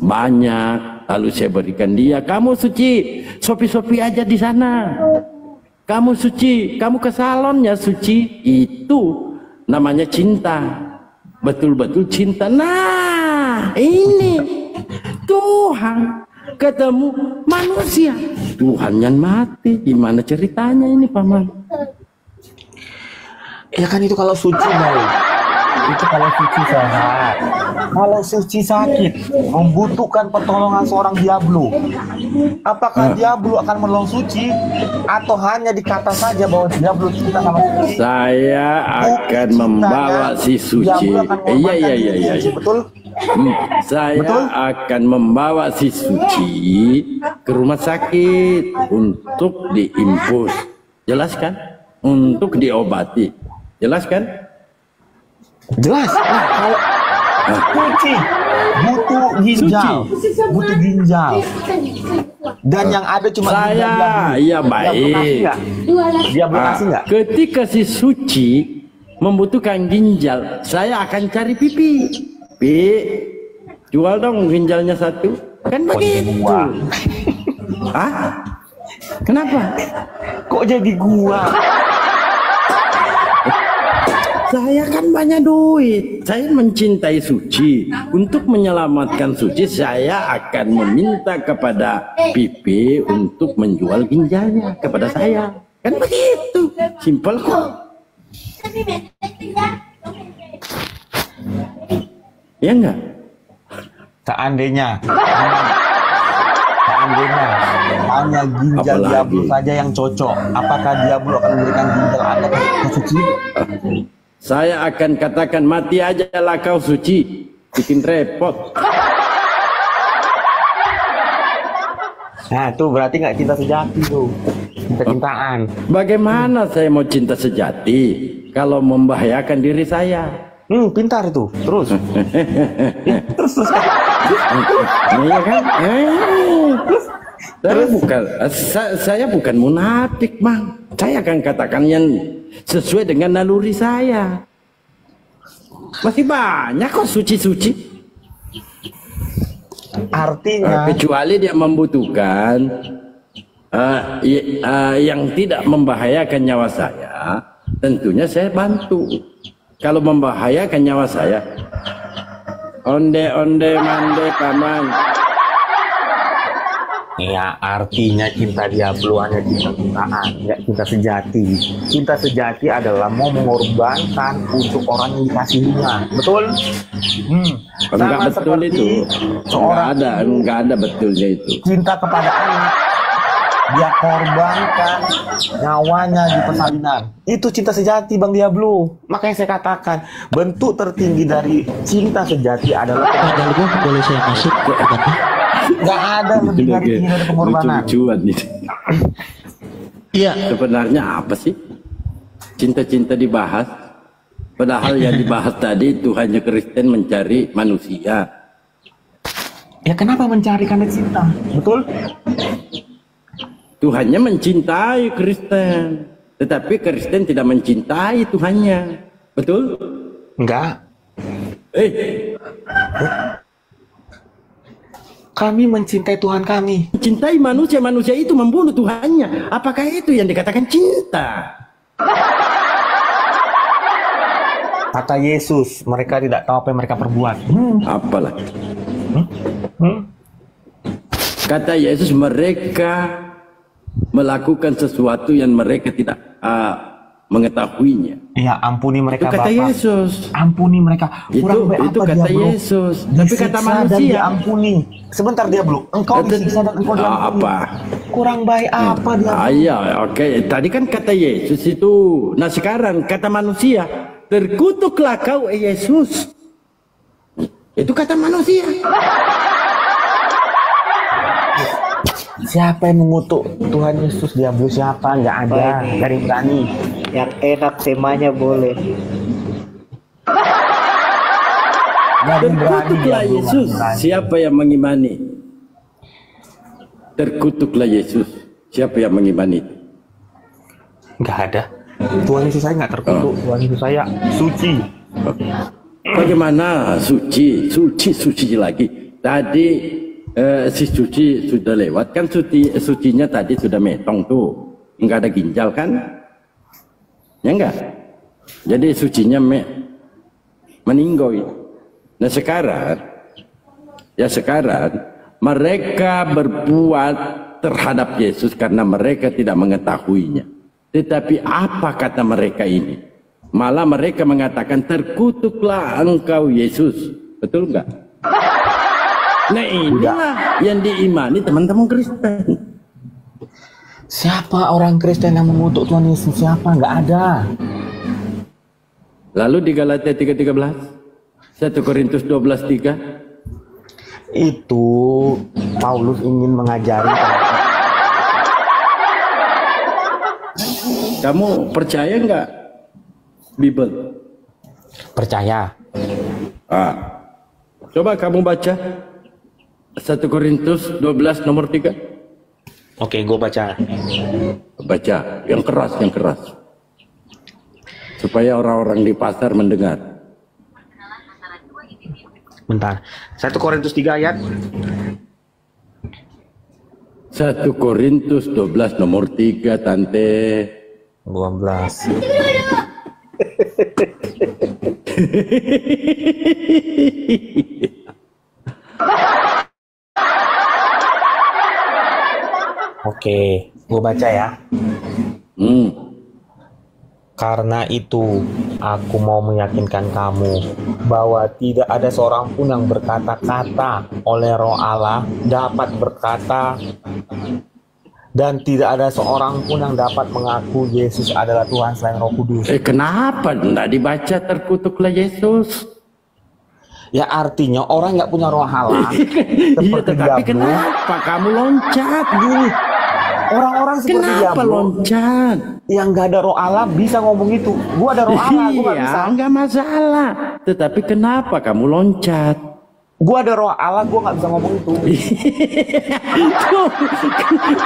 banyak, lalu saya berikan dia. Kamu Suci, sopi-sopi aja di sana. Kamu Suci, kamu ke salonnya Suci. Itu namanya cinta. Betul-betul cinta. Nah, ini Tuhan ketemu manusia. Tuhan yang mati. Gimana ceritanya ini, Paman? Ya kan itu kalau Suci baik. Itu kalau Suci sehat. Kalau Suci sakit, membutuhkan pertolongan seorang Diablo. Apakah Diablo akan menolong Suci atau hanya dikata saja bahwa Diablo cinta sama Suci? Saya akan membawa si Suci. Iya. Betul? Saya akan membawa si Suci ke rumah sakit untuk diinfus. Jelas kan? Untuk diobati. Jelas kan? Jelas. Kalau Suci butuh ginjal, dan yang ada cuma iya baik. Dia kasih nggak? Ketika si Suci membutuhkan ginjal, saya akan cari pipi. Jual dong ginjalnya satu. Kan begitu. Kenapa? Kok jadi gua? Saya kan banyak duit. Saya mencintai Suci. Untuk menyelamatkan Suci, saya akan meminta kepada Pipi untuk menjual ginjalnya kepada saya. Kan begitu. Simpel kok. Ya enggak? Seandainya hanya ginjal Diablo saja yang cocok, apakah Diablo akan memberikan ginjal Anda ke Suci? Saya akan katakan mati aja lah kau Suci, bikin repot. Nah itu berarti nggak cinta sejati tuh, cinta-cintaan. Bagaimana saya mau cinta sejati kalau membahayakan diri saya? Pintar itu, terus. Iya kan? Saya bukan munafik, Bang. Saya akan katakan yang sesuai dengan naluri saya. Masih banyak kok suci-suci. Artinya kecuali dia membutuhkan yang tidak membahayakan nyawa saya, tentunya saya bantu. Kalau membahayakan nyawa saya, onde mande paman. Ya, artinya cinta Diablo hanya cinta-cintaan, nggak cinta sejati. Cinta sejati adalah mau mengorbankan untuk orang yang dikasihinya. Betul? Enggak betul itu. Enggak ada betulnya itu. Cinta kepada anak, dia korbankan nyawanya di persalinan. Itu cinta sejati, Bang Diablo. Makanya saya katakan, bentuk tertinggi dari cinta sejati adalah boleh saya masuk ke depannya? Nggak ada lebih dari pengorbanan. Lucu-lucuan nih. Iya. Sebenarnya apa sih cinta-cinta dibahas? Padahal yang dibahas tadi itu hanya Kristen mencari manusia. Ya kenapa mencari karena cinta? Betul? Tuhannya mencintai Kristen, tetapi Kristen tidak mencintai Tuhannya. Betul? Enggak. Kami mencintai Tuhan kami. Mencintai manusia, manusia itu membunuh Tuhannya. Apakah itu yang dikatakan cinta? Kata Yesus, mereka tidak tahu apa yang mereka perbuat. Apalah. Kata Yesus, mereka melakukan sesuatu yang mereka tidak mengetahuinya. Iya, ampuni mereka, itu kata Bapak. Yesus. Ampuni mereka. Itu kata Yesus. Tapi kata manusia. Diampuni. Sebentar Diablo, engkau disiksa dan engkau diampuni. Apa? Kurang baik apa Diablo? Iya, oke. Tadi kan kata Yesus itu. Nah sekarang kata manusia, terkutuklah kau Yesus. Itu kata manusia. Siapa yang mengutuk Tuhan Yesus? Diablo siapa? Nggak ada. Dari berani. Yang enak temanya boleh. Terkutuklah Yesus. Siapa yang mengimani? Terkutuklah Yesus. Siapa yang mengimani? Nggak ada. Tuhan Yesus saya nggak terkutuk. Tuhan Yesus saya suci. Bagaimana suci? Suci lagi. Tadi si suci sudah lewat kan, sucinya tadi sudah metong tuh, nggak ada ginjal kan? Ya enggak? Jadi sucinya meninggoy. Nah sekarang mereka berbuat terhadap Yesus karena mereka tidak mengetahuinya. Tetapi apa kata mereka ini? Malah mereka mengatakan, terkutuklah engkau Yesus. Betul enggak? Nah inilah yang diimani teman-teman Kristen. Siapa orang Kristen yang mengutuk Tuhan Yesus? Siapa? Nggak ada. Lalu di Galatia 3:13, 1 Korintus 12:3, itu Paulus ingin mengajari. Kamu percaya nggak Bible? Percaya. Coba kamu baca 1 Korintus 12 nomor 3. Oke, gue baca. Baca yang keras, supaya orang-orang di pasar mendengar. Bentar. 1 Korintus 3 ayat. 1 Korintus 12 nomor 3 Tante. 12. Oke, gue baca ya. Karena itu, aku mau meyakinkan kamu bahwa tidak ada seorang pun yang berkata-kata oleh Roh Allah dapat berkata, dan tidak ada seorang pun yang dapat mengaku Yesus adalah Tuhan selain Roh Kudus. Kenapa tidak dibaca terkutuklah Yesus? Ya artinya orang nggak punya Roh Allah. Iya, tetapi kenapa kamu loncat gini? Orang-orang seperti kenapa loncat? Yang nggak ada Roh Allah bisa ngomong itu. Gua ada Roh Allah, gua nggak bisa. Nggak masalah. Tetapi kenapa kamu loncat? Gua ada Roh Allah, gua nggak bisa ngomong itu.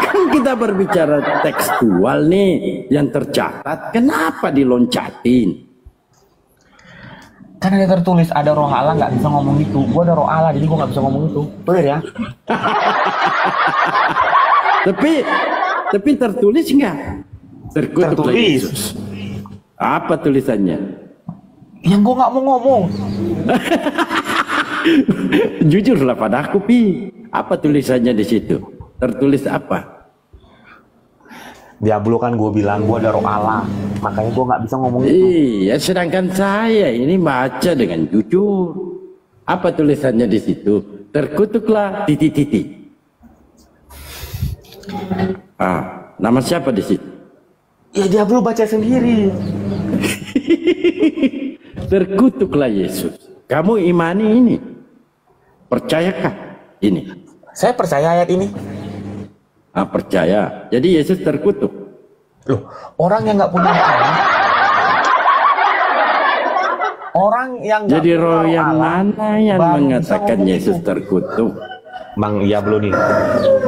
Kan kita berbicara tekstual nih, yang tercatat. Kenapa diloncatin? Karena ada tertulis ada Roh Allah nggak bisa ngomong itu. Gua ada Roh Allah, jadi gua nggak bisa ngomong itu. Bener ya? Tapi tertulis nggak? Terkutuklah Yesus. Apa tulisannya? Yang gue nggak mau ngomong. Jujurlah padaku, Pi. Apa tulisannya di situ? Tertulis apa? Diablo kan gue bilang gue ada Roh Allah, makanya gue nggak bisa ngomong itu. Iya, sedangkan saya ini baca dengan jujur. Apa tulisannya di situ? Terkutuklah titik-titik. Nama siapa di situ? Ya Diablo baca sendiri. Terkutuklah Yesus. Kamu imani ini? Percayakah ini? Saya percaya ayat ini. Percaya. Jadi Yesus terkutuk. Loh, orang yang nggak punya Allah. Orang yang jadi roh yang mana yang mengatakan Yesus terkutuk? Bang Diablo nih,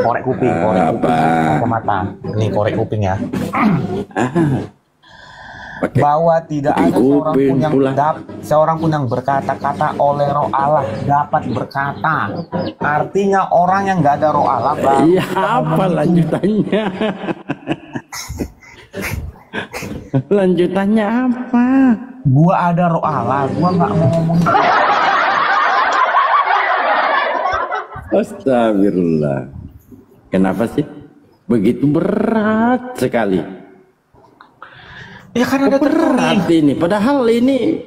korek kuping, kacamata. Nih korek kuping ya. Bahwa tidak ada seorang pun yang berkata-kata oleh Roh Allah dapat berkata. Artinya orang yang nggak ada Roh Allah. Iya, apa lanjutannya? Lanjutannya apa? Gua ada Roh Allah, gua nggak mau ngomong. Astagfirullah. Kenapa sih? Begitu berat sekali. Ya karena ada berat ini. Padahal ini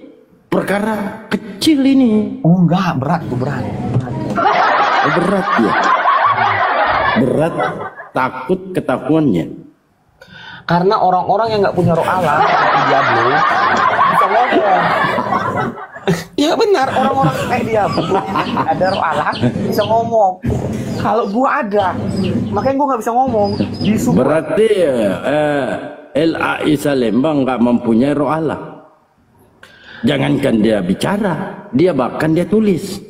perkara kecil ini. Oh enggak, berat tuh berat. Berat ya. Berat takut ketahuannya. Karena orang-orang yang nggak punya Roh Allah, Diablo, bisa ngomong. Iya benar, orang-orang kayak Diablo ada Roh Allah bisa ngomong. Kalau gua ada, makanya gua nggak bisa ngomong. Berarti LAI Salembang nggak mempunyai roh Allah. Jangankan dia bicara, dia bahkan dia tulis.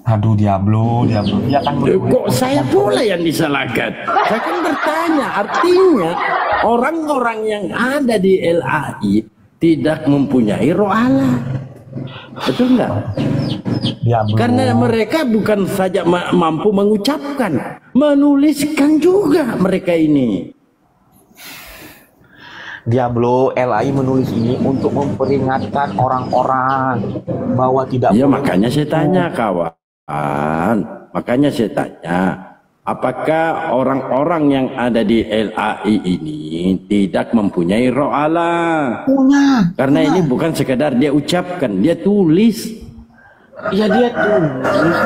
Aduh, Diablo. Dia kan Kok saya pula yang disalahkan? Saya kan bertanya, artinya orang-orang yang ada di LAI tidak mempunyai roh Allah. Betul nggak? Diablo. Karena mereka bukan saja mampu mengucapkan, menuliskan juga mereka ini. Diablo, LAI menulis ini untuk memperingatkan orang-orang bahwa tidak Ya boleh. makanya saya tanya kawan, makanya saya tanya, apakah orang-orang yang ada di LAI ini tidak mempunyai roh Allah? Punya. Karena ini bukan sekedar dia ucapkan, dia tulis. Ya dia tulis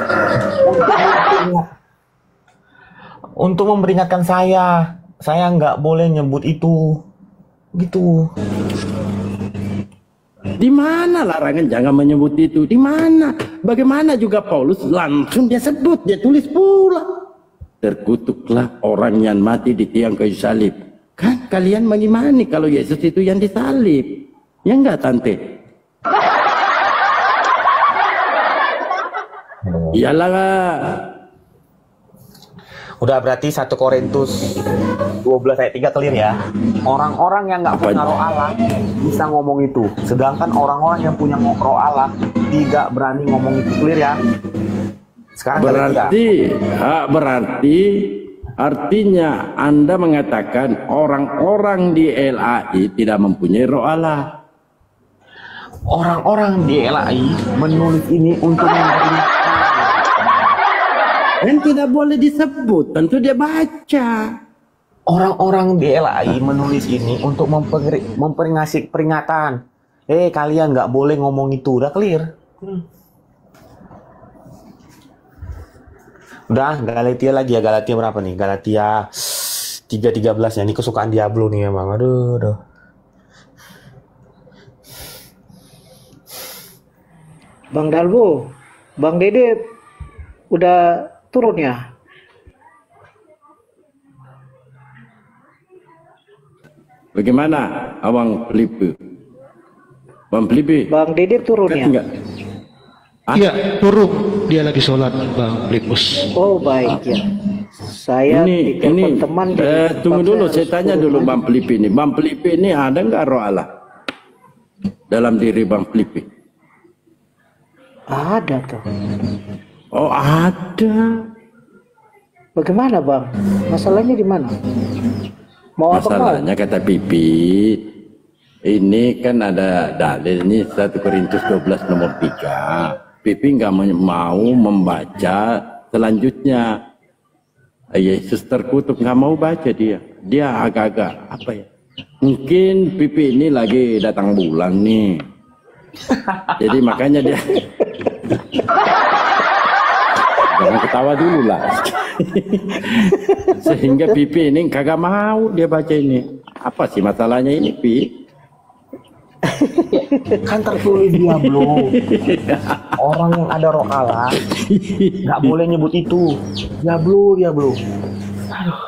untuk memperingatkan saya nggak boleh nyebut itu. Gitu. Di mana larangan jangan menyebut itu? Di mana? Bagaimana juga Paulus langsung dia sebut, dia tulis pula. Terkutuklah orang yang mati di tiang kayu salib. Kan kalian bagaimana kalau Yesus itu yang disalib? Ya enggak, Tante? Iyalah. Udah berarti 1 Korintus 12 ayat 3 clear ya. Orang-orang yang nggak punya roh Allah bisa ngomong itu. Sedangkan orang-orang yang punya roh Allah tidak berani ngomong itu. Clear ya. Sekarang berarti artinya Anda mengatakan orang-orang di LAI tidak mempunyai roh Allah. Orang-orang di LAI menulis ini untuk memberi. Dan tidak boleh disebut, tentu dia baca. Orang-orang di LAI menulis ini untuk memperingati peringatan. Kalian nggak boleh ngomong itu, udah clear. Udah, Galatia lagi ya, Galatia berapa nih? Galatia 3:13 ya, ini kesukaan Diablo nih emang. Aduh. Bang Dalbo, Bang Dede udah turun ya? Bagaimana Abang Felipe? Bang Felipe? Bang Dede turun ya? Enggak. Iya, turun. Dia lagi sholat, Bang Lipus. Oh baik ya. Saya ini teman tunggu dulu, saya tanya dulu Bang Felipe ini. Bang Felipe ini ada nggak roh Allah dalam diri Bang Felipe? Ada tuh. Oh ada. Bagaimana Bang? Masalahnya di mana? Mau Masalahnya kata Pipi, ini kan ada dalil ini 1 Korintus 12 nomor 3. Pipi nggak mau membaca selanjutnya. Yesus terkutuk, nggak mau baca dia. Dia agak-agak apa ya? Mungkin Pipi ini lagi datang bulan nih. Jadi makanya dia jangan ketawa dulu lah. Sehingga Pipi ini kagak mau dia baca ini. Apa sih masalahnya ini, Pi? Kan tertulis Diablo. Orang yang ada roh Allah nggak boleh nyebut itu. Diablo. Aduh.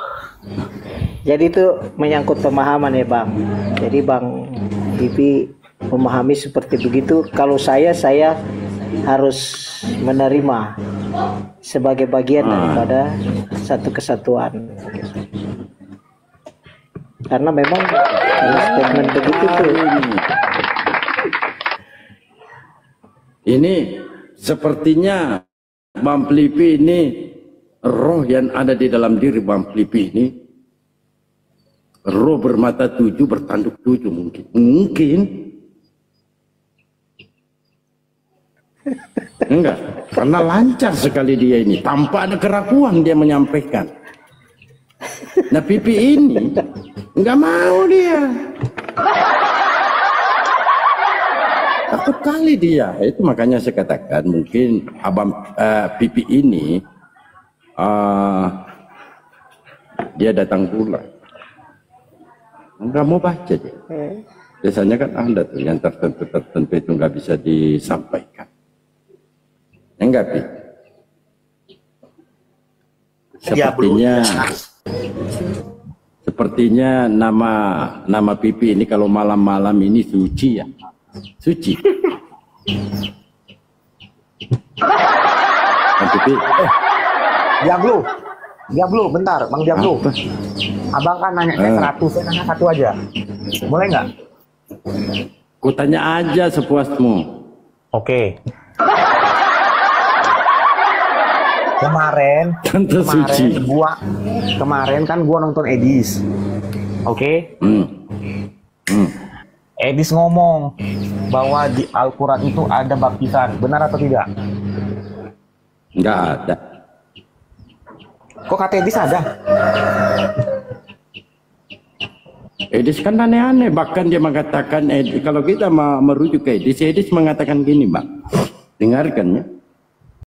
Jadi itu menyangkut pemahaman ya Bang. Jadi Bang Pipi memahami seperti begitu. Kalau saya harus menerima sebagai bagian daripada satu kesatuan. Karena memang statement begitu tuh. Ini sepertinya Bang Felipe ini roh yang ada di dalam diri Bang Felipe ini roh bermata 7 bertanduk 7 mungkin enggak, karena lancar sekali dia ini tanpa ada keraguan dia menyampaikan. Nah Pipi ini enggak mau dia, takut kali dia. Itu makanya saya katakan mungkin Abang Pipi ini dia datang bulan enggak mau baca dia. Biasanya kan ada tuh yang tertentu itu nggak bisa disampaikan. Enggak, Pi. Sepertinya nama Pipi ini kalau malam-malam ini suci ya. Suci. Pipi. Diablo, bentar, Bang Diablo. Abang kan nanya 100, saya nanya 1 aja. Boleh nggak? Ku tanya aja sepuasmu. Oke. Kemarin kan gua nonton Edis. Oke? Edis ngomong bahwa di Al-Quran itu ada baptisan. Benar atau tidak? Nggak ada. Kok kata Edis ada? Edis kan aneh-aneh. Bahkan dia mengatakan, kalau kita merujuk ke Edis mengatakan gini, Bang. Dengarkan ya.